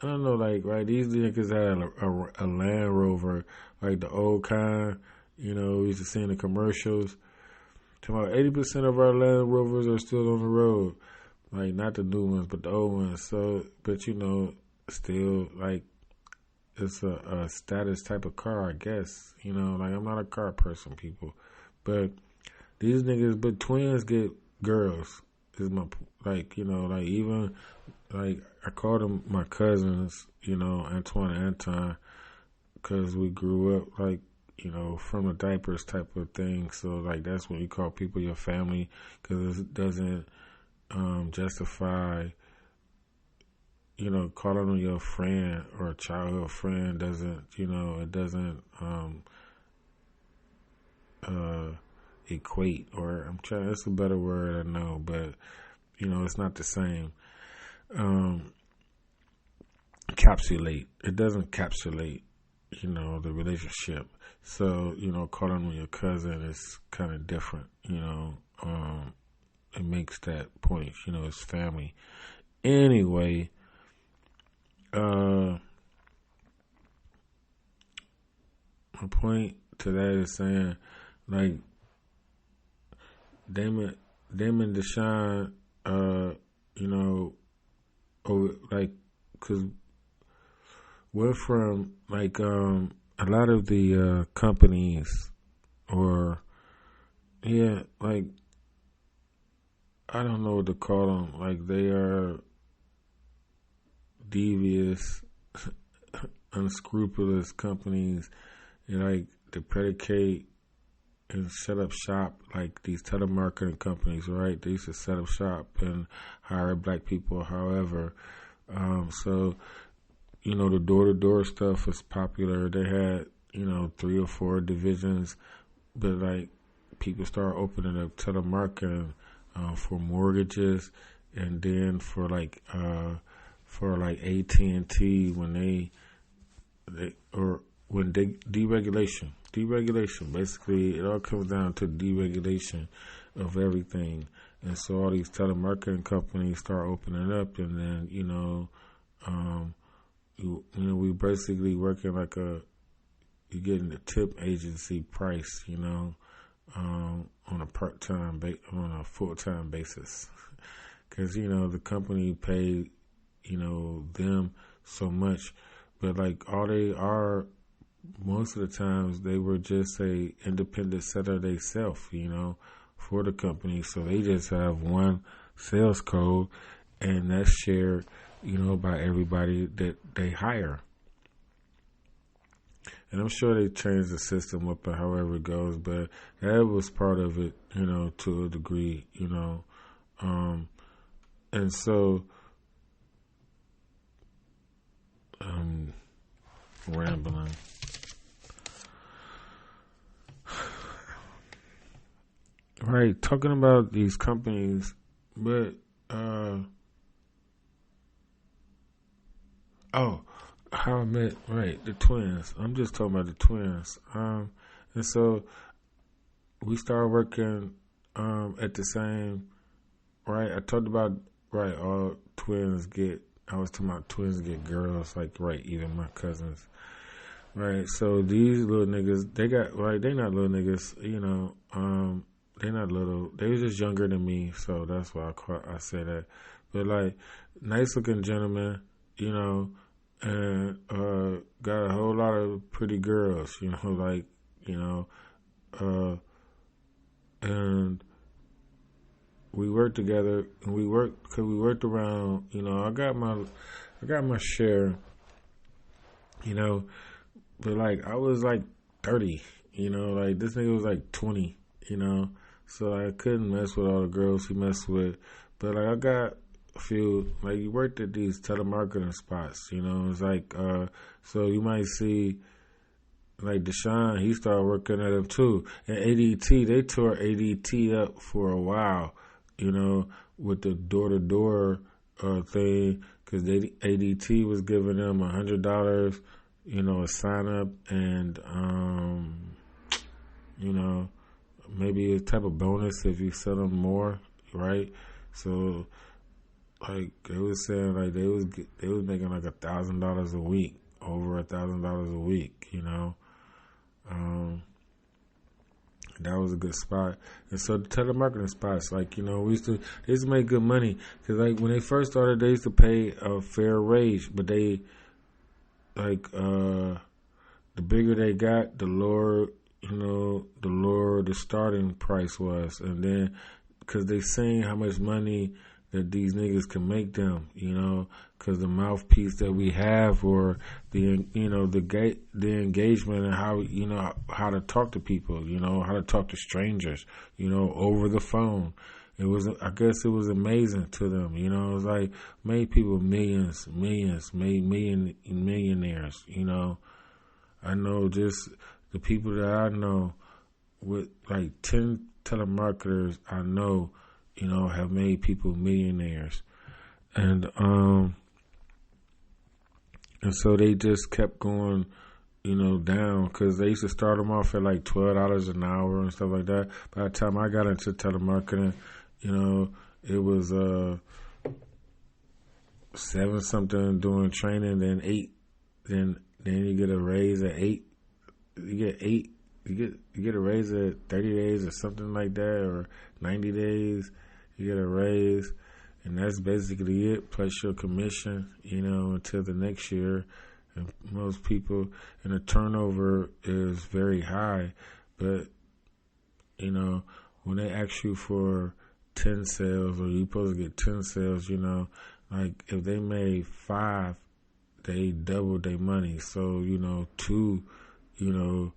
don't know, right, these niggas had a Land Rover, like the old kind, we used to see in the commercials. About 80% of our Land Rovers are still on the road. Like, not the new ones, but the old ones. So, but still, like, it's a status type of car, I guess. I'm not a car person, people. But these niggas, but twins get girls. Is my, even, I called them my cousins, Antoine and Anton, because we grew up, from the diapers type of thing. So, that's when you call people your family, because it doesn't justify, calling them your friend or a childhood friend doesn't, it doesn't equate, or it's a better word, I know, but, it's not the same. Encapsulate. It doesn't encapsulate, the relationship. So, calling them your cousin is kind of different, it makes that point, it's family. Anyway, my point to that is saying, Damon Deshaun, cause we're from, a lot of the, companies, or, I don't know what to call them. Like, they are devious, unscrupulous companies. Like, to predicate and set up shop, like these telemarketing companies, right? They used to set up shop and hire black people. However, so, the door-to-door stuff was popular. They had, 3 or 4 divisions, but like people started opening up telemarketing for mortgages, and then for AT&T when deregulation. Basically, it all comes down to deregulation of everything, and so all these telemarketing companies start opening up, and then we basically working like you're getting a tip agency price, on a on a full-time basis, because the company paid them so much, but like all they are, most of the times they were just a independent setter themselves, for the company. So they just have one sales code, and that's shared, by everybody that they hire. And I'm sure they changed the system up or however it goes, but that was part of it, to a degree, and so rambling. Right, talking about these companies, but how I met, right, the twins. I'm just talking about the twins. And so we started working at the same, right, I talked about, right, all twins get, I was talking about twins get girls, like, right, even my cousins. Right, so these little niggas, they not little niggas, they not little, they was just younger than me, so that's why I say that. But like, nice looking gentlemen, and got a whole lot of pretty girls, and we worked together, and we worked around, I got my share, but like I was like 30, like this nigga was like 20, so I couldn't mess with all the girls he messed with, but like I got a few, like he worked at these telemarketing spots, it's like, so you might see, like Deshaun, he started working at them too. And ADT, they tore ADT up for a while, with the door-to-door thing, because ADT was giving them $100, a sign-up, and, maybe a type of bonus if you sell them more, right? So, like, they was saying, like, they was making like $1,000 a week, over $1,000 a week, that was a good spot. And so the telemarketing spots, like, they used to make good money, because like when they first started, they used to pay a fair wage, but they, like, the bigger they got, the lower the starting price was. And then because they seen how much money that these niggas can make them, because the mouthpiece that we have, or the engagement, and how to talk to people, how to talk to strangers, over the phone. I guess it was amazing to them, it was like, made people millionaires, I know just the people that I know, with like 10 telemarketers I know, have made people millionaires. And so they just kept going, down, because they used to start them off at like $12 an hour and stuff like that. By the time I got into telemarketing, it was 7 something doing training, then 8, then you get a raise at 8. You get 8. You get a raise at 30 days or something like that, or 90 days. You get a raise, and that's basically it, plus your commission, until the next year. And most people, and the turnover is very high, but, when they ask you for 10 sales, or you supposed to get 10 sales, you know, like if they made 5, they doubled their money. So, you know, 2, you know,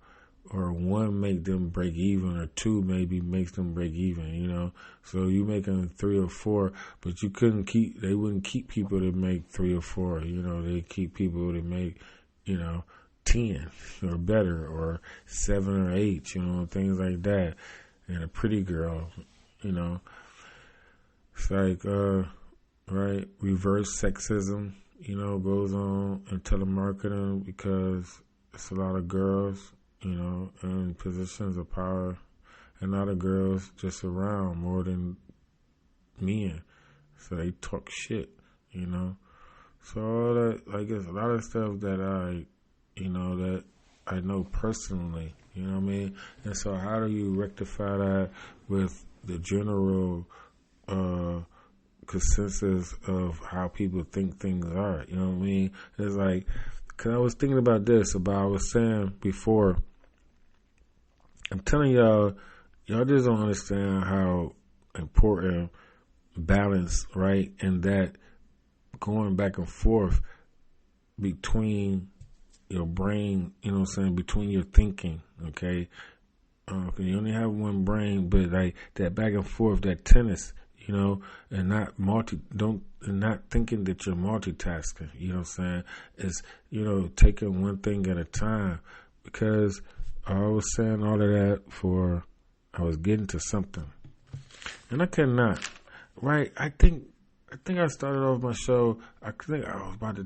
or 1 make them break even, or 2 maybe makes them break even, you know. So you making 3 or 4, but they wouldn't keep people that make 3 or 4, you know. They keep people that make, you know, 10 or better, or 7 or 8, you know, things like that. And a pretty girl, you know. It's like, right, reverse sexism, you know, goes on in telemarketing because it's a lot of girls, you know, in positions of power, and a lot of girls just around more than men. So they talk shit, you know. So all that, like, it's a lot of stuff that that I know personally, you know what I mean? And so how do you rectify that with the general consensus of how people think things are, you know what I mean? It's like, because I was thinking about this, I was saying before, I'm telling y'all just don't understand how important balance, right? And that going back and forth between your brain, you know what I'm saying, between your thinking, okay? You only have one brain, but like that back and forth, that tennis, you know, and not thinking that you're multitasking, you know what I'm saying? It's, you know, taking one thing at a time, because I was saying all of that I was getting to something, and I cannot, right? I think I started off my show. I think I was about to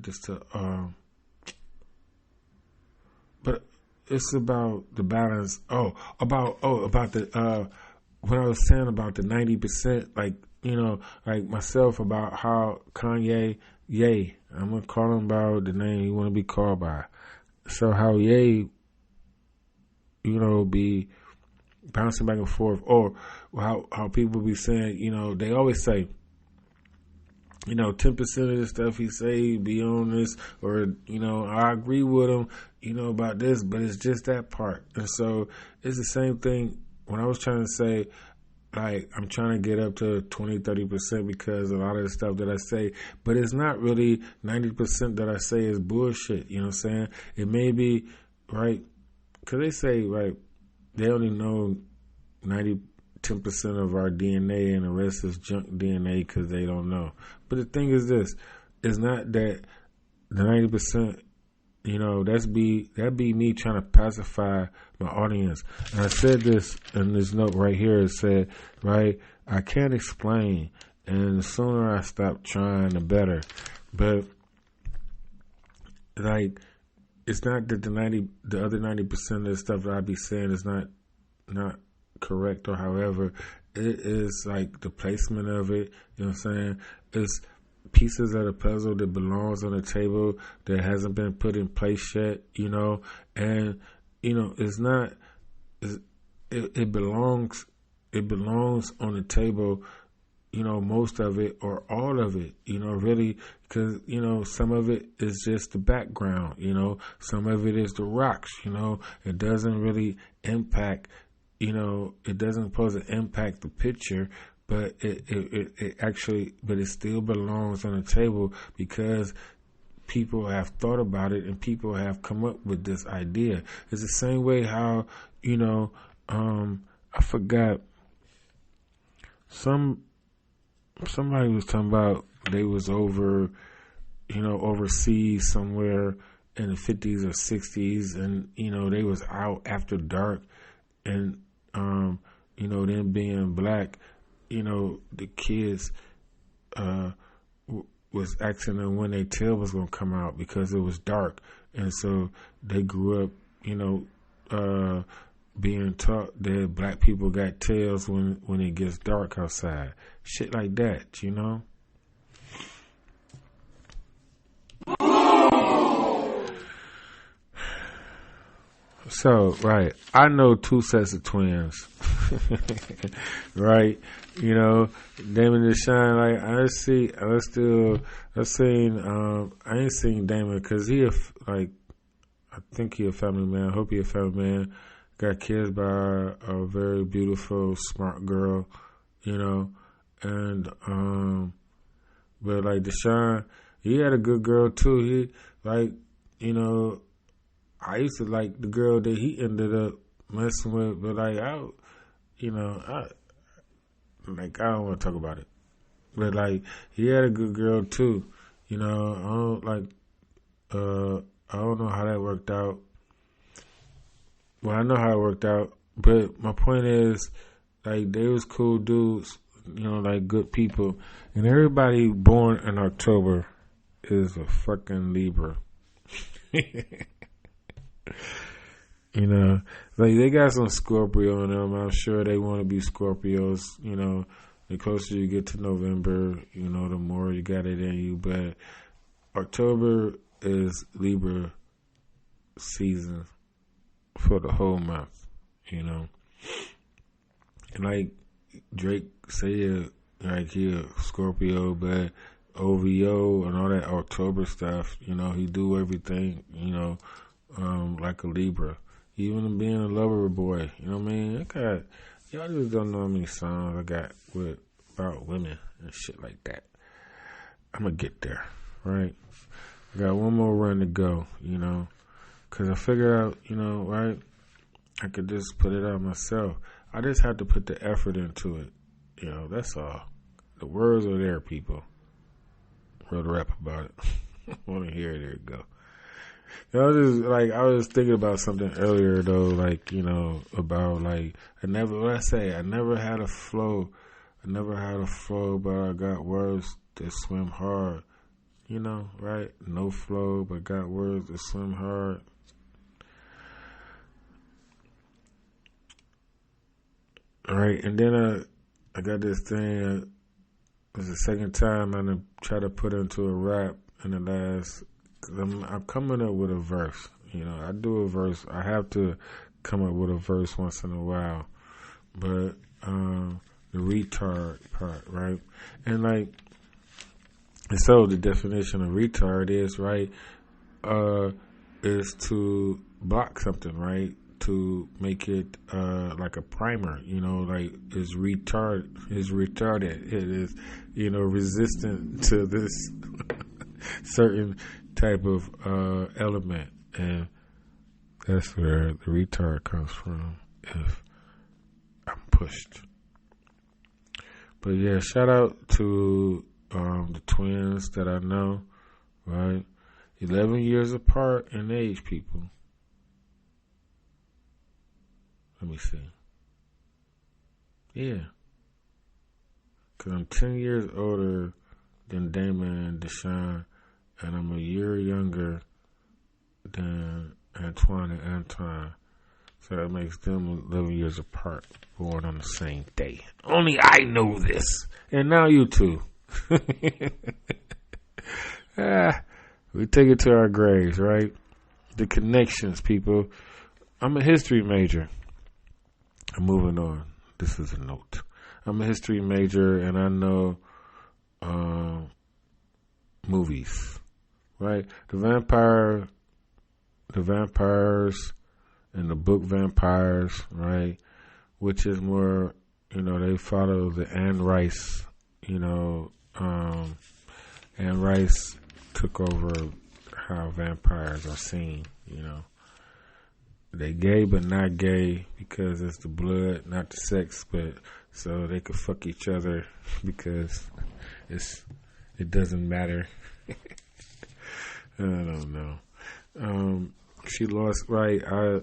but it's about the balance. About the when I was saying about the 90%, like, you know, like myself, about how Kanye, I'm gonna call him by the name he want to be called by. So how Ye, you know, be bouncing back and forth, or how people be saying, you know, they always say, you know, 10% of the stuff he say be on this, or, you know, I agree with him, you know, about this, but it's just that part. And so it's the same thing when I was trying to say, like, I'm trying to get up to 20-30% because a lot of the stuff that I say, but it's not really 90% that I say is bullshit, you know what I'm saying? It may be, right, because they say, right, they only know 10% of our DNA, and the rest is junk DNA because they don't know. But the thing is this, it's not that the 90%, you know, that be me trying to pacify my audience. And I said this in this note right here. It said, right, I can't explain, and the sooner I stop trying, the better. But like, it's not that the other 90% of the stuff that I be saying is not correct, or however, it is like the placement of it, you know what I'm saying? It's pieces of the puzzle that belongs on the table that hasn't been put in place yet, you know, and, you know, it belongs on the table, you know, most of it or all of it, you know, really, because, you know, some of it is just the background, you know, some of it is the rocks, you know, it doesn't really impact, you know, it doesn't supposed to impact the picture, but it actually, but it still belongs on the table because people have thought about it and people have come up with this idea. It's the same way how, you know, I forgot, somebody was talking about they was over, you know, overseas somewhere in the 50s or 60s, and, you know, they was out after dark, and you know, them being black, you know, the kids was asking them when their tail was going to come out because it was dark. And so they grew up, you know, being taught that black people got tails when it gets dark outside. Shit like that, you know? So, right, I know 2 sets of twins, right? You know, Damon and Shine, like, I ain't seen Damon because I think he a family man. I hope he a family man. Got kids by a very beautiful, smart girl, you know, And but like Deshaun, he had a good girl too. He like, you know, I used to like the girl that he ended up messing with, but like I don't want to talk about it. But like he had a good girl too. You know, I don't know how that worked out. Well, I know how it worked out, but my point is, like, they was cool dudes, you know, like good people. And everybody born in October is a fucking Libra. You know, like they got some Scorpio in them. I'm sure they want to be Scorpios. You know, the closer you get to November, you know, the more you got it in you. But October is Libra season for the whole month, you know. And like Drake said, like he a Scorpio, but OVO and all that October stuff, you know, he do everything, you know, like a Libra. Even being a lover boy, you know what I mean? Y'all just don't know how many songs I got about women and shit like that. I'm gonna get there, right? I got one more run to go, you know, because I figured out, you know, right, I could just put it out myself. I just had to put the effort into it, you know, that's all. The words are there, people. Wrote a rap about it. I want to hear it. There you go. You know, I was thinking about something earlier though, like, you know, about like, I never had a flow. But I got words that swim hard. You know, right? No flow, but got words that swim hard. All right, and then I got this thing. It was the second time I tried to put into a rap in the last. Cause I'm coming up with a verse. You know, I do a verse. I have to come up with a verse once in a while. But the retard part, right? And like, and so the definition of retard is, right, is to block something, right? To make it like a primer, you know, like is retarded. It is, you know, resistant to this certain type of element, and that's where the retard comes from. If I'm pushed, but yeah, shout out to the twins that I know, right? 11 years apart in age, people. Let me see. Yeah. Because I'm 10 years older than Damon and Deshaun, and I'm a year younger than Antoine and Antoine. So that makes them 11 years apart, born on the same day. Only I know this. And now you too. We take it to our graves, right? The connections, people. I'm a history major. I'm moving on. This is a note. I'm a history major, and I know movies, right? The vampires, and the book vampires, right? Which is more, you know, they follow the Anne Rice, you know, Anne Rice took over how vampires are seen, you know. They gay but not gay because it's the blood, not the sex, but so they could fuck each other because it doesn't matter. I don't know. She lost, right? I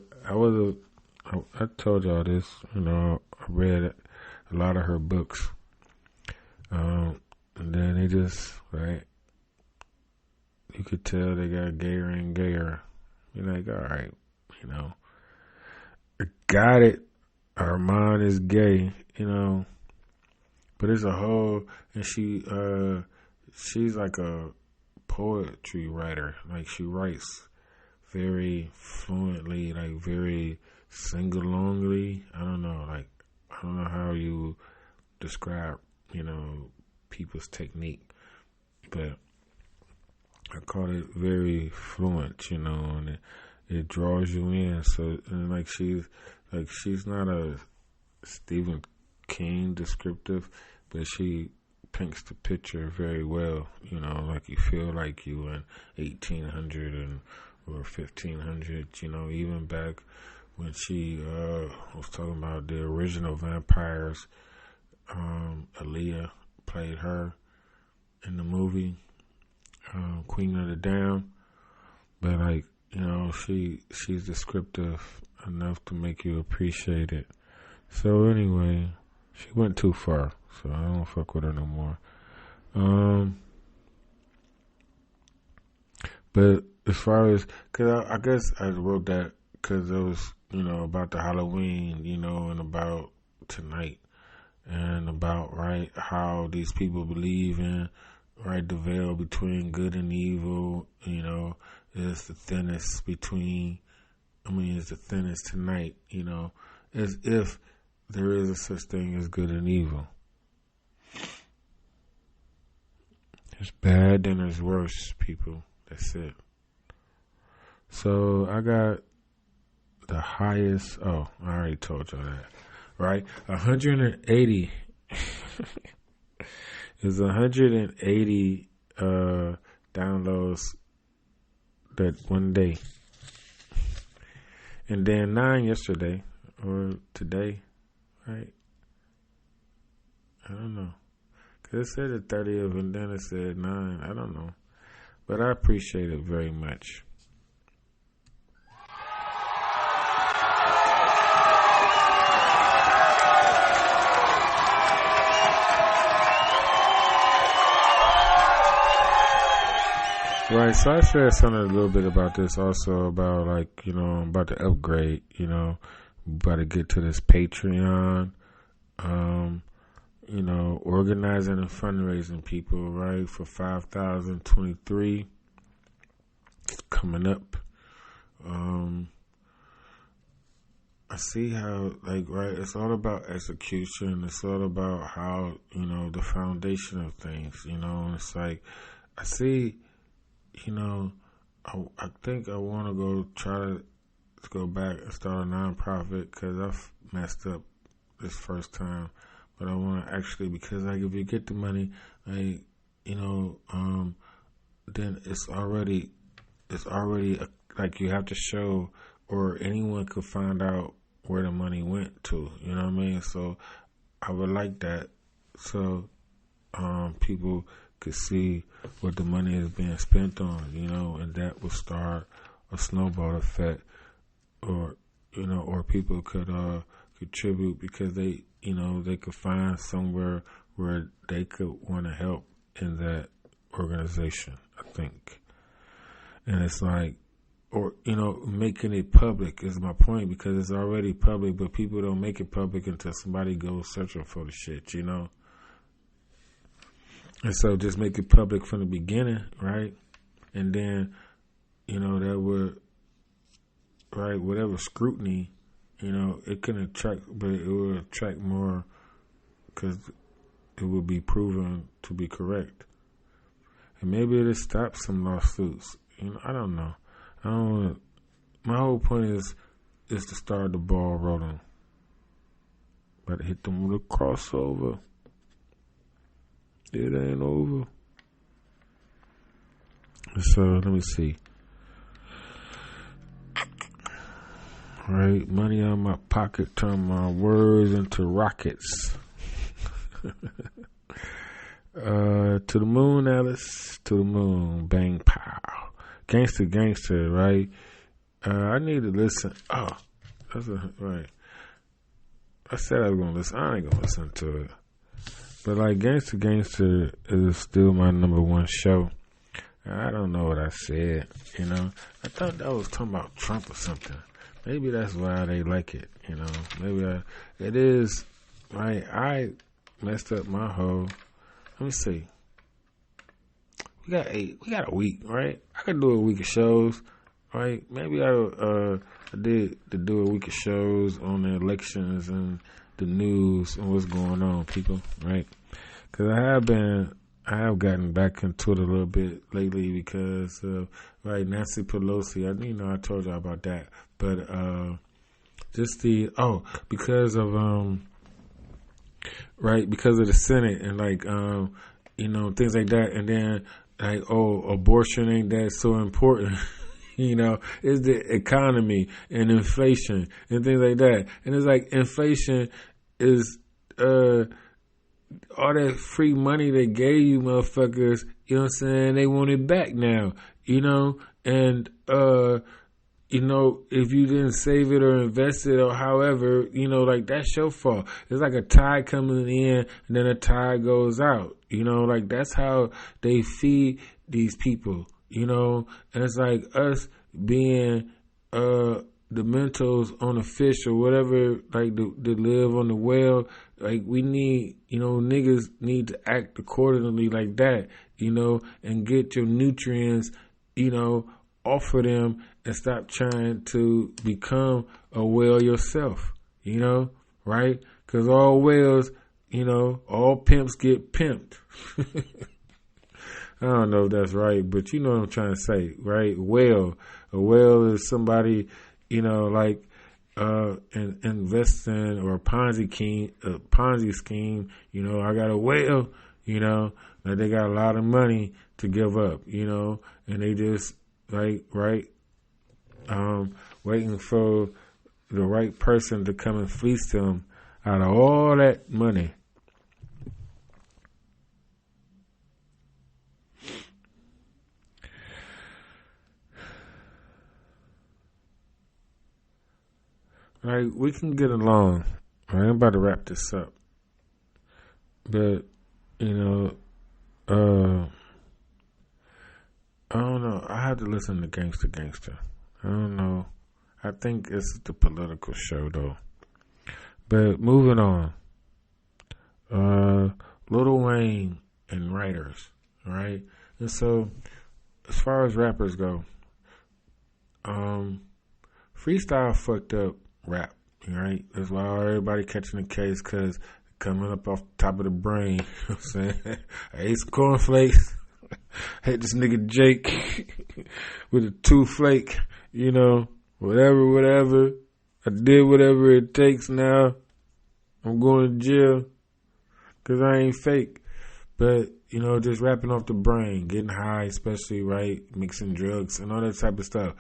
told y'all this, you know, I read a lot of her books. And then they just, right, you could tell they got gayer and gayer. You're like, all right, you know, I got it. Armand is gay, you know, but it's a whole, and she's like a poetry writer. Like she writes very fluently, like very sing-alongly. I don't know how you describe, you know, people's technique, but I call it very fluent, you know, and it draws you in. So, and like she's not a Stephen King descriptive, but she paints the picture very well. You know, like you feel like you in 1800 or 1500. You know, even back when she was talking about the original vampires. Aaliyah played her in the movie Queen of the Dam, but like, you know, she's descriptive enough to make you appreciate it. So anyway, she went too far, so I don't fuck with her no more. But as far as, cause I guess I wrote that because it was, you know, about the Halloween, you know, and about tonight, and about, right, how these people believe in, right, the veil between good and evil, you know, is the thinnest is the thinnest tonight, you know, as if there is a such thing as good and evil. There's bad, then there's worse, people. That's it. So I got the highest, I already told y'all that, right? 180 is 180 downloads that one day. And then 9 yesterday, or today, right? I don't know. Because it said the 30th and then it said 9. I don't know. But I appreciate it very much. Right, so I shared something a little bit about this also, about like, you know, about the upgrade, you know, about to get to this Patreon, you know, organizing and fundraising people, right, for 5,023 coming up. I see how, like, right, it's all about execution. It's all about how, you know, the foundation of things, you know, and it's like, I see, you know, I think I want to go back and start a nonprofit because I've messed up this first time. But I want to actually, because like if you get the money, like, you know, then it's already like you have to show, or anyone could find out where the money went to. You know what I mean? So I would like that, so people could see what the money is being spent on, you know, and that will start a snowball effect, or, you know, or people could contribute because they, you know, they could find somewhere where they could want to help in that organization, I think. And it's like, or, you know, making it public is my point, because it's already public, but people don't make it public until somebody goes searching for the shit, you know. And so just make it public from the beginning, right? And then, you know, that would, right, whatever scrutiny, you know, it can attract, but it will attract more because it will be proven to be correct. And maybe it'll stop some lawsuits. You know, I don't know. My whole point is to start the ball rolling. But hit them with a crossover. It ain't over. So let me see. Right, money on my pocket, turn my words into rockets. To the moon, Alice. To the moon, bang, pow. Gangster, gangster, right? I need to listen. Oh, right. I said I was gonna listen. I ain't gonna listen to it. But like, Gangster Gangster is still my number one show. I don't know what I said, you know. I thought that was talking about Trump or something. Maybe that's why they like it, you know. Maybe it is, right? I messed up my whole. Let me see. We got a week, right? I could do a week of shows, right? Maybe I did to do a week of shows on the elections and the news and what's going on, people, right? Because I have gotten back into it a little bit lately because of, right, Nancy Pelosi. I told y'all about that, but because of right? Because of the Senate and things like that. And then like, oh, abortion ain't that so important. It's the economy and inflation and things like that. And it's like inflation is all that free money they gave you motherfuckers, you know what I'm saying? They want it back now, and if you didn't save it or invest it or however, like that's your fault. It's like a tide coming in and then a tide goes out, like that's how they feed these people, and it's like us being, the mentals on a fish or whatever, like to live on the whale, like we need, niggas need to act accordingly like that, and get your nutrients, off of them and stop trying to become a whale yourself, right? Because all whales, all pimps get pimped. I don't know if that's right, but you know what I'm trying to say, right? Whale. A whale is somebody, investing or a Ponzi scheme, I got a whale, that they got a lot of money to give up, and they just waiting for the right person to come and fleece them out of all that money. Right, we can get along. Right, I'm about to wrap this up. But, I don't know. I have to listen to Gangsta. I don't know. I think it's the political show, though. But moving on. Lil Wayne and writers, right? And so, as far as rappers go, freestyle fucked up rap, right? That's why everybody catching the case, because coming up off the top of the brain, you know what I'm saying? I ate some cornflakes. I hit this nigga Jake with a 2 flake, whatever. I did whatever it takes now. I'm going to jail because I ain't fake. But, just rapping off the brain, getting high, especially, right? Mixing drugs and all that type of stuff.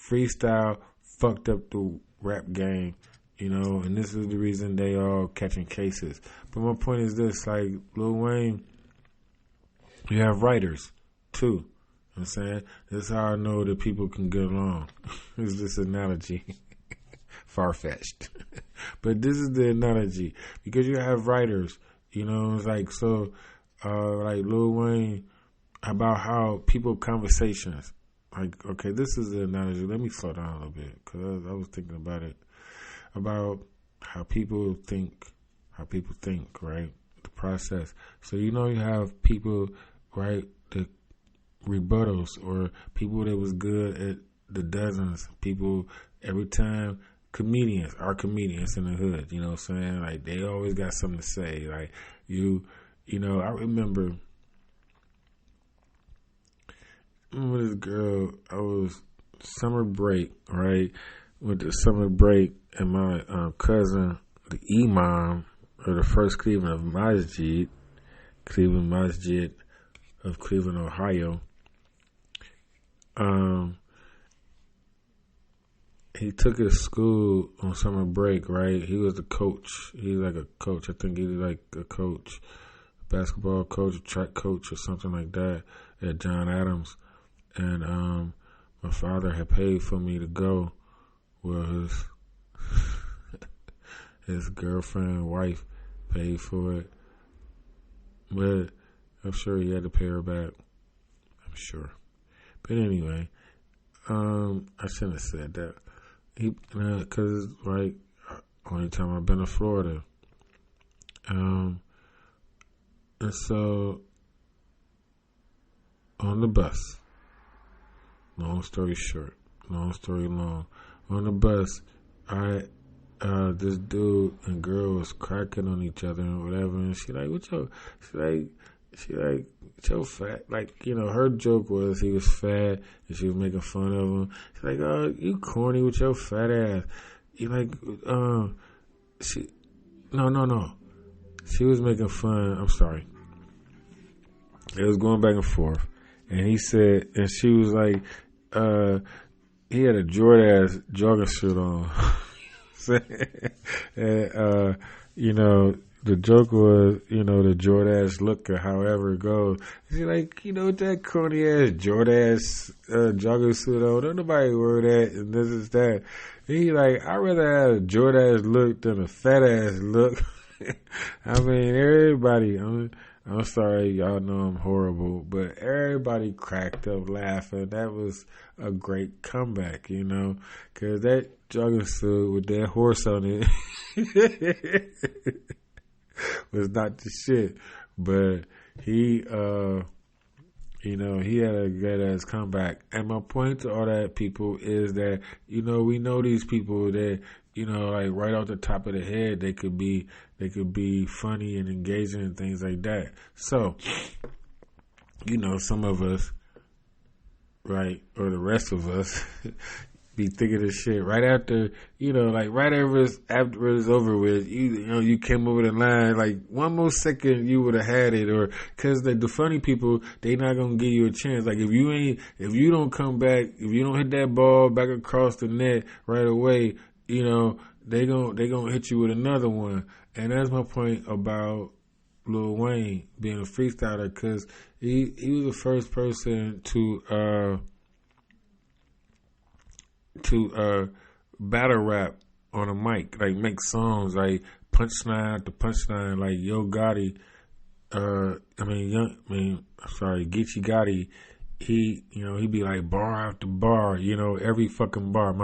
Freestyle fucked up the rap game, and this is the reason they all catching cases. But my point is this, like Lil Wayne, you have writers too. You know what I'm saying? This is how I know that people can get along. Is this analogy? Far-fetched. But this is the analogy. Because you have writers, it's like, so, like Lil Wayne, about how people conversations. Like, okay, this is the analogy. Let me slow down a little bit, because I was thinking about it, about how people think, right? The process. So, you have people, right, the rebuttals, or people that was good at the dozens, people every time, comedians in the hood, you know what I'm saying? Like, they always got something to say. Like, I remember this girl, I was summer break, right? Went to summer break, and my cousin, the imam, or the first Cleveland Masjid of Cleveland, Ohio, he took his school on summer break, right? He was the coach. He's like a coach. I think he's like a coach, basketball coach, track coach, or something like that at John Adams. And my father had paid for me to go. Well, his girlfriend, wife, paid for it. But I'm sure he had to pay her back. I'm sure. But anyway, I shouldn't have said that. Because, right, only time I've been to Florida. And so, on the bus, long story short, long story long, on the bus, this dude and girl was cracking on each other and whatever, and she like, she like, so fat. Like, her joke was he was fat and she was making fun of him. She's like, oh, you corny with your fat ass. You like, no. she was making fun. I'm sorry. It was going back and forth. And he said, and she was like, he had a Jordache jogging suit on. And, the joke was, the Jordache look or however it goes. She's like, that corny ass Jordache jogging suit on. Don't nobody wear that and this is that. And he like, I'd rather have a Jordache look than a fat ass look. I mean, everybody, I'm sorry, y'all know I'm horrible, but everybody cracked up laughing. That was a great comeback, because that jogging suit with that horse on it was not the shit. But he, he had a good ass comeback. And my point to all that people is that, we know these people that, like right off the top of the head, they could be funny and engaging and things like that. So, some of us, right, or the rest of us, be thinking of shit right after, like right after it's over with, you came over the line, like one more second you would have had it, or cause the funny people, they not gonna give you a chance. Like if you don't come back, if you don't hit that ball back across the net right away, they gonna hit you with another one. And that's my point about Lil Wayne being a freestyler, cause he was the first person to battle rap on a mic, like make songs like punchline after punchline, like Yo Gotti, Geechee Gotti, he'd be like bar after bar, every fucking bar,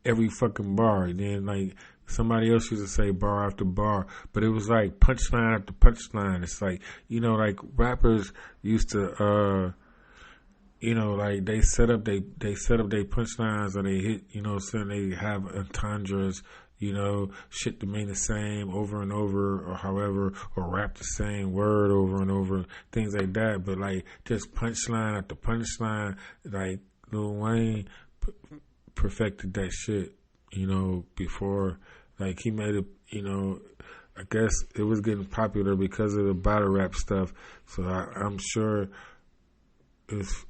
every fucking bar. And then like somebody else used to say bar after bar, but it was like punchline after punchline. It's like, like rappers used to, like they set up their punchlines, or they hit, so they have entendres, shit to mean the same over and over, or however, or rap the same word over and over, things like that. But like just punchline after punchline, like Lil Wayne perfected that shit, before, like he made it, I guess it was getting popular because of the battle rap stuff. So I'm sure there's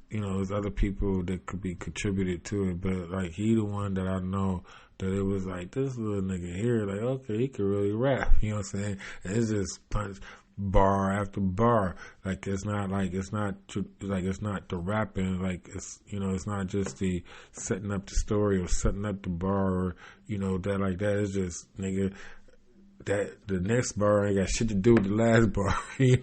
other people that could be contributed to it, but like he the one that I know that it was like, this little nigga here, like, okay, he could really rap, you know what I'm saying? And it's just punch bar after bar. Like it's not the rapping, like it's not just the setting up the story or setting up the bar, or that like that. It's just, nigga, that the next bar ain't got shit to do with the last bar, Here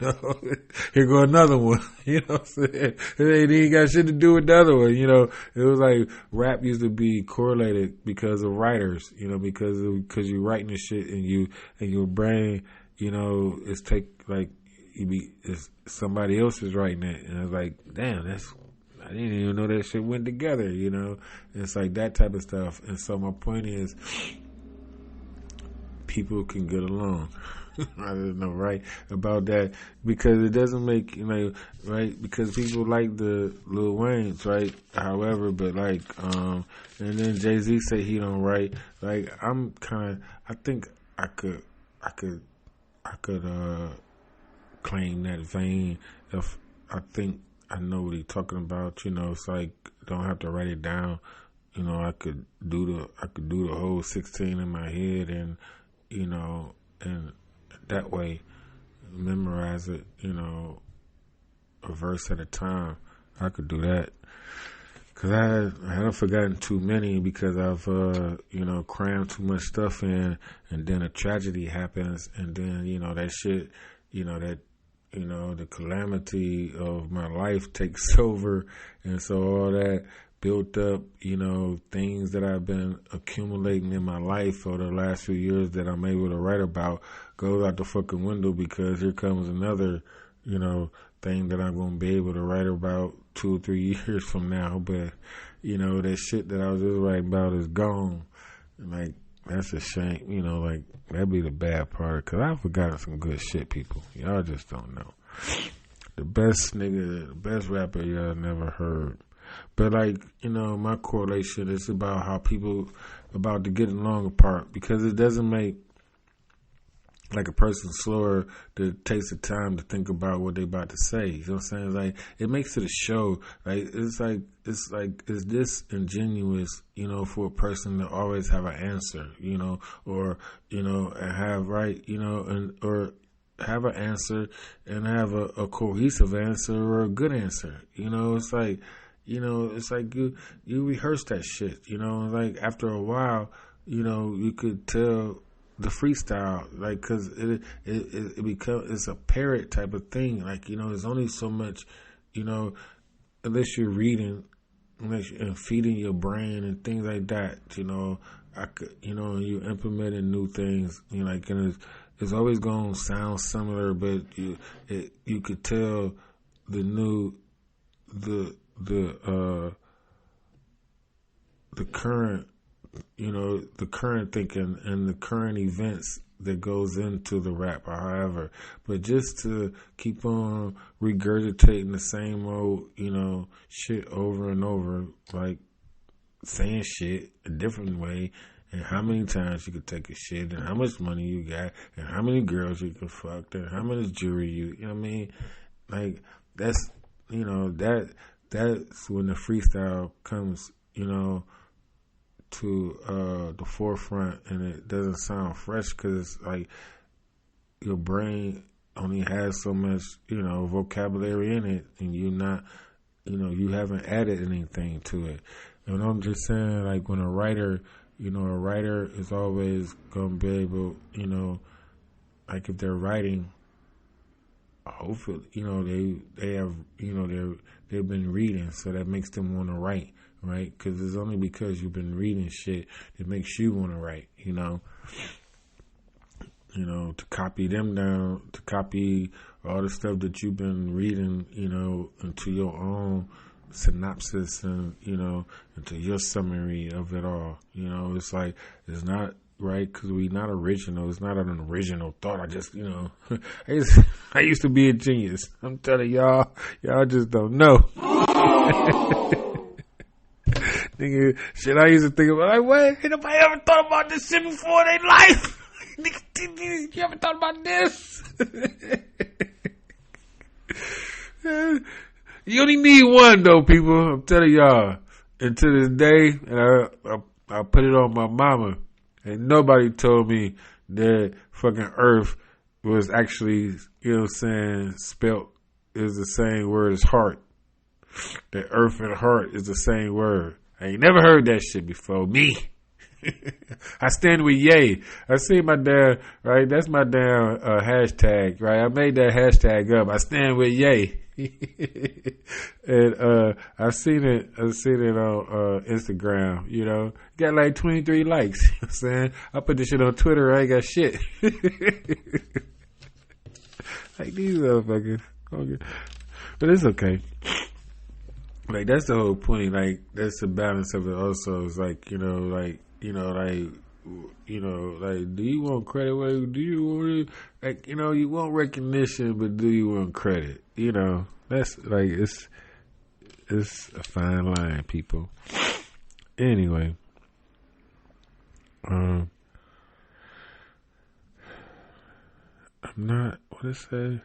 go another one, what I'm saying? It ain't got shit to do with the other one, It was like rap used to be correlated because of writers, because you writing this shit and your brain, it's it's somebody else is writing it, and it's like, damn, I didn't even know that shit went together, It's like that type of stuff. And so my point is, people can get along. I don't know, right, about that, because it doesn't make, right, because people like the Lil Wayne's, right, however, but like, and then Jay-Z say he don't write, like, I think I could claim that vein if I think I know what he's talking about, it's like, don't have to write it down, I could do the whole 16 in my head, and and that way memorize it, a verse at a time. I could do that. Cause I haven't forgotten too many, because I've, crammed too much stuff in, and then a tragedy happens, and then, that shit, the calamity of my life takes over. And so all that built up, things that I've been accumulating in my life for the last few years that I'm able to write about goes out the fucking window, because here comes another, thing that I'm going to be able to write about 2 or 3 years from now. But, that shit that I was just writing about is gone. And like, that's a shame, like, that'd be the bad part, because I've forgotten some good shit, people. Y'all just don't know. The best rapper y'all never heard. But like, my correlation is about how people about to get along apart, because it doesn't make like a person slower that takes the time to think about what they about to say. You know what I'm saying? It's like it makes it a show. Like it's like is this ingenuous, for a person to always have an answer, or and have right, and or have an answer and have a cohesive answer or a good answer. It's like it's like you rehearse that shit. Like after a while, you could tell the freestyle, like, cause it becomes, it's a parrot type of thing. Like, there's only so much, unless you're reading, and feeding your brain and things like that, I could, you implementing new things, like, and it's always going to sound similar, but you could tell the current, the current thinking and the current events that goes into the rap, or however. But just to keep on regurgitating the same old, shit over and over, like saying shit a different way, and how many times you could take a shit, and how much money you got, and how many girls you can fuck, and how much jewelry you know what I mean? Like, that's, that's when the freestyle comes, to the forefront, and it doesn't sound fresh because like your brain only has so much vocabulary in it, and you're not you haven't added anything to it. And I'm just saying, like, when a writer is always gonna be able, like if they're writing, hopefully they have they've been reading, so that makes them want to write. Right, because it's only because you've been reading shit that makes you want to write. To copy them down, to copy all the stuff that you've been reading, into your own synopsis and into your summary of it all. It's like it's not right because we're not original. It's not an original thought. I just I used to be a genius. I'm telling y'all just don't know. Nigga, shit, I used to think about, like, wait, ain't nobody ever thought about this shit before in their life? Nigga, you ever thought about this? You only need one, though, people. I'm telling y'all. And to this day, and I put it on my mama, and nobody told me that fucking Earth was actually, spelt is the same word as heart. That Earth and heart is the same word. I ain't never heard that shit before. Me. I stand with Ye. I see my damn, right? That's my damn hashtag, right? I made that hashtag up. I stand with Ye. And I've seen it on Instagram, got like 23 likes. You know what I'm saying? I put this shit on Twitter, I ain't got shit. Like these motherfuckers. Okay. But it's okay. Like, that's the whole point. Like, that's the balance of it also. It's like, do you want credit? Do you want, like, you want recognition, but do you want credit? That's like, it's a fine line, people. Anyway, I'm not, what did it say?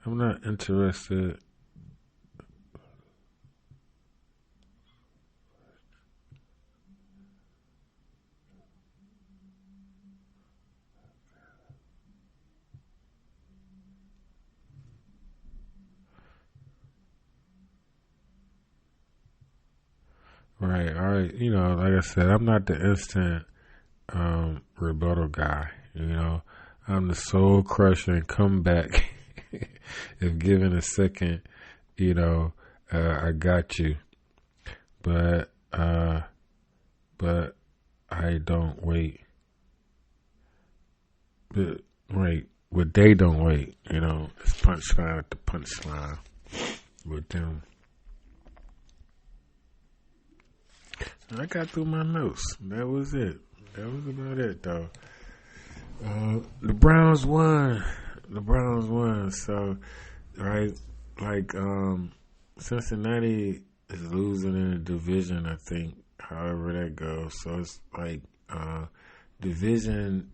I'm not interested. Right, all right. Like I said, I'm not the instant rebuttal guy. I'm the soul crusher and comeback. If given a second, I got you. But I don't wait. But right, but they don't wait. It's punchline at the punchline with them. I got through my notes. That was it. That was about it, though. The Browns won. So, right, like, Cincinnati is losing in the division, I think, however that goes. So it's like, division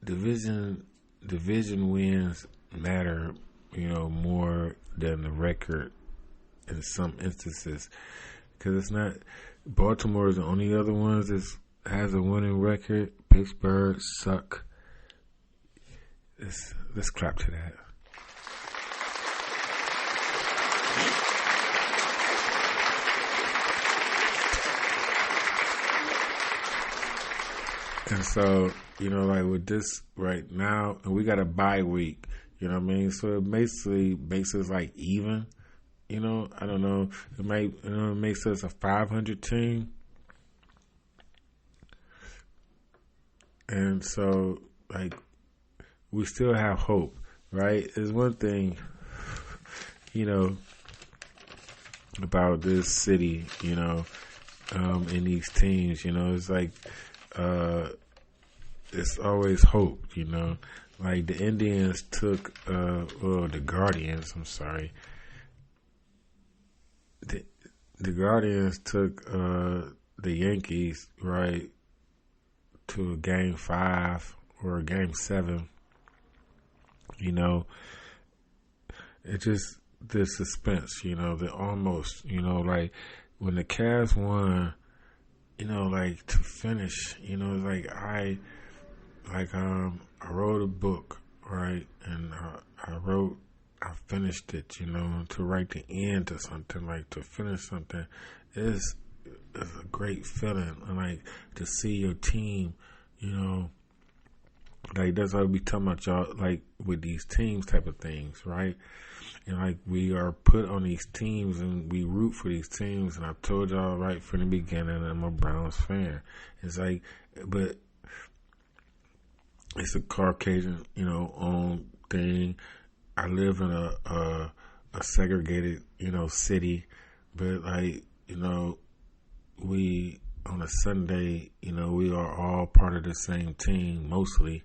division wins matter, more than the record in some instances, because it's not. Baltimore is the only other ones that has a winning record. Pittsburgh suck. Let's clap to that. And so, like with this right now, and we got a bye week, you know what I mean? So it basically makes us like even, I don't know. It makes us a 500 team. And so, like, we still have hope, right? There's one thing, about this city, in these teams, it's like, it's always hope, Like the Indians took, the Guardians, I'm sorry. The Guardians took the Yankees, right, to a game 5 or a game 7. It just the suspense, the almost, like when the Cavs won, like to finish, I wrote a book, right, and I finished it, to write the end to something, like to finish something is a great feeling, and like to see your team, like that's what we talking about, y'all, like with these teams type of things, right? And like we are put on these teams and we root for these teams, and I told y'all right from the beginning I'm a Browns fan. It's like, but it's a Caucasian, owned thing. I live in a segregated, city, but like, we on a Sunday, we are all part of the same team mostly,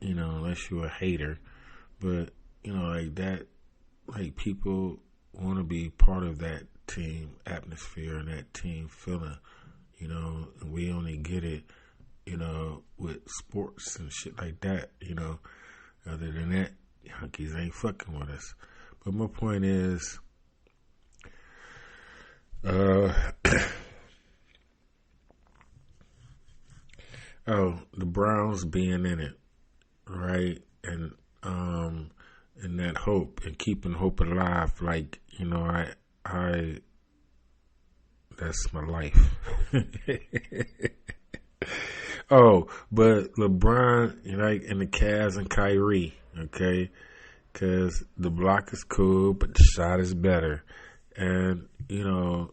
unless you're a hater, but like that, like people want to be part of that team atmosphere and that team feeling, and we only get it, with sports and shit like that, Other than that, Yankees ain't fucking with us. But my point is, the Browns being in it, right? And that hope and keeping hope alive, like, I that's my life. Oh, but LeBron, like, and the Cavs and Kyrie, okay? Because the block is cool, but the shot is better. And, and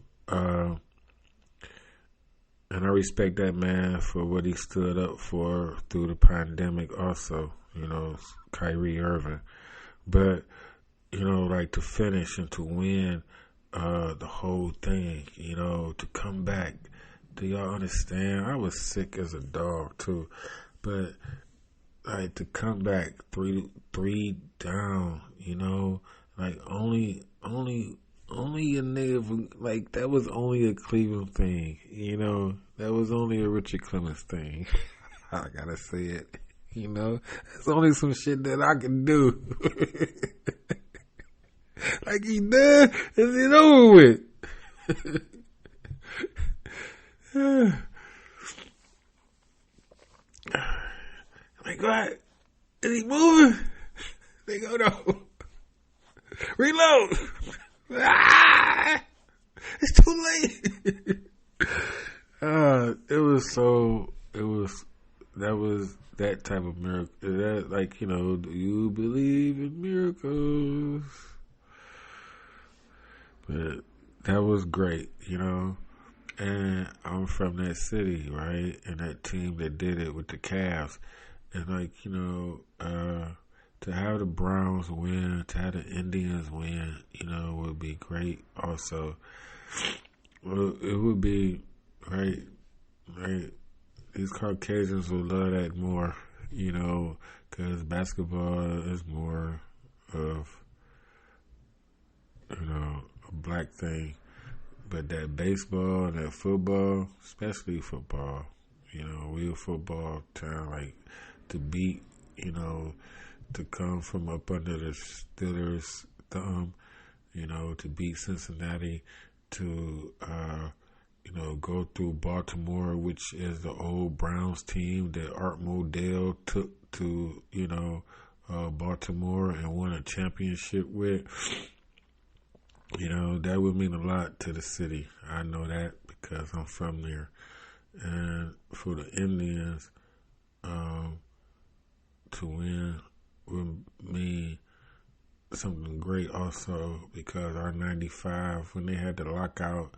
I respect that man for what he stood up for through the pandemic also, Kyrie Irving. But, like to finish and to win the whole thing, to come back. Do y'all understand? I was sick as a dog too, but like to come back three down, like only a nigga, like that was only a Cleveland thing, that was only a Richard Clemens thing. I gotta say it, it's only some shit that I can do. Like he done, is it over with? Like, what? Is he moving? They go, no. Reload. Ah! It's too late. That was that type of miracle. That, like, do you believe in miracles? But that was great, And I'm from that city, right? And that team that did it with the Cavs. And like, to have the Browns win, to have the Indians win, would be great also. Well, it would be, right? These Caucasians would love that more, because basketball is more of, a black thing. But that baseball and that football, especially football, we a football town, like to beat to come from up under the Steelers' thumb, to beat Cincinnati, to go through Baltimore, which is the old Browns team that Art Modell took to Baltimore and won a championship with. That would mean a lot to the city. I know that because I'm from there. And for the Indians to win would mean something great also, because our 95, when they had the lockout,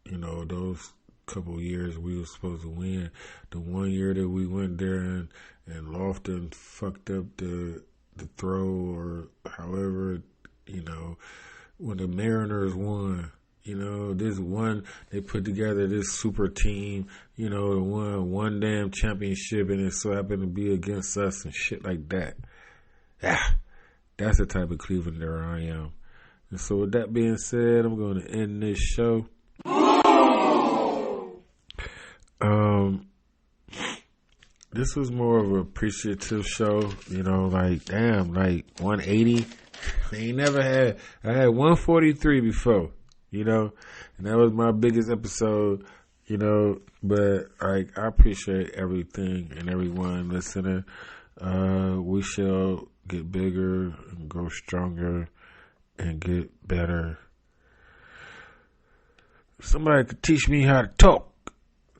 those couple years we were supposed to win. The one year that we went there and Lofton fucked up the throw, or however, when the Mariners won, they put together this super team, won one damn championship, and it so happened to be against us and shit like that. That's the type of Clevelander I am. And so with that being said, I'm going to end this show. This was more of an appreciative show, damn, 180. I had 143 before, and that was my biggest episode, but I appreciate everything and everyone listening. We shall get bigger and grow stronger and get better. Somebody could teach me how to talk,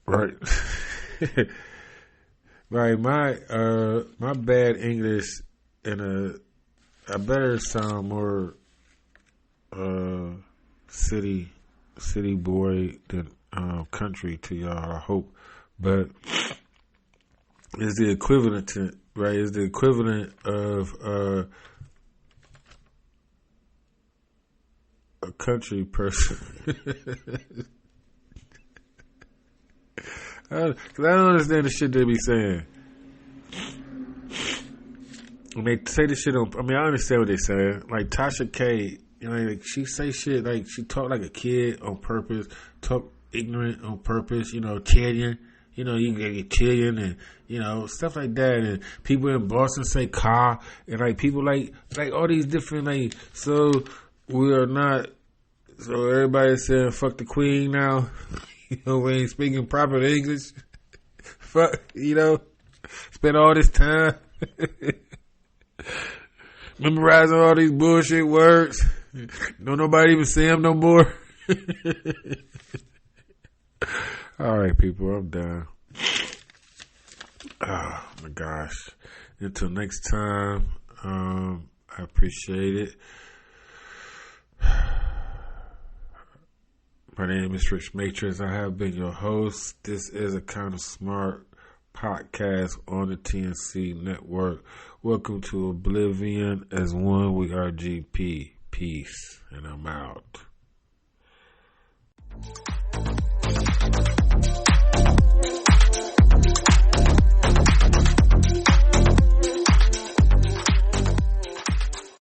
right? Right, my bad English I better sound more city boy than country to y'all, I hope. But it's the equivalent right? It's the equivalent of a country person. Because I don't understand the shit they be saying. When they say the shit I understand what they say. Like Tasha K, she say shit like she talk like a kid on purpose, talk ignorant on purpose, Chilean, you get Chilean and, stuff like that. And people in Boston say car, and people like all these different, so we are not, so everybody's saying fuck the queen now. We ain't speaking proper English. Fuck, spend all this time memorizing all these bullshit words. Don't nobody even say them no more. All right, people, I'm done. Oh my gosh. Until next time, I appreciate it. My name is Rich Matrix. I have been your host. This is a Kind of Smart podcast on the TNC network. Welcome to Oblivion as one. We are GP. Peace. And I'm out.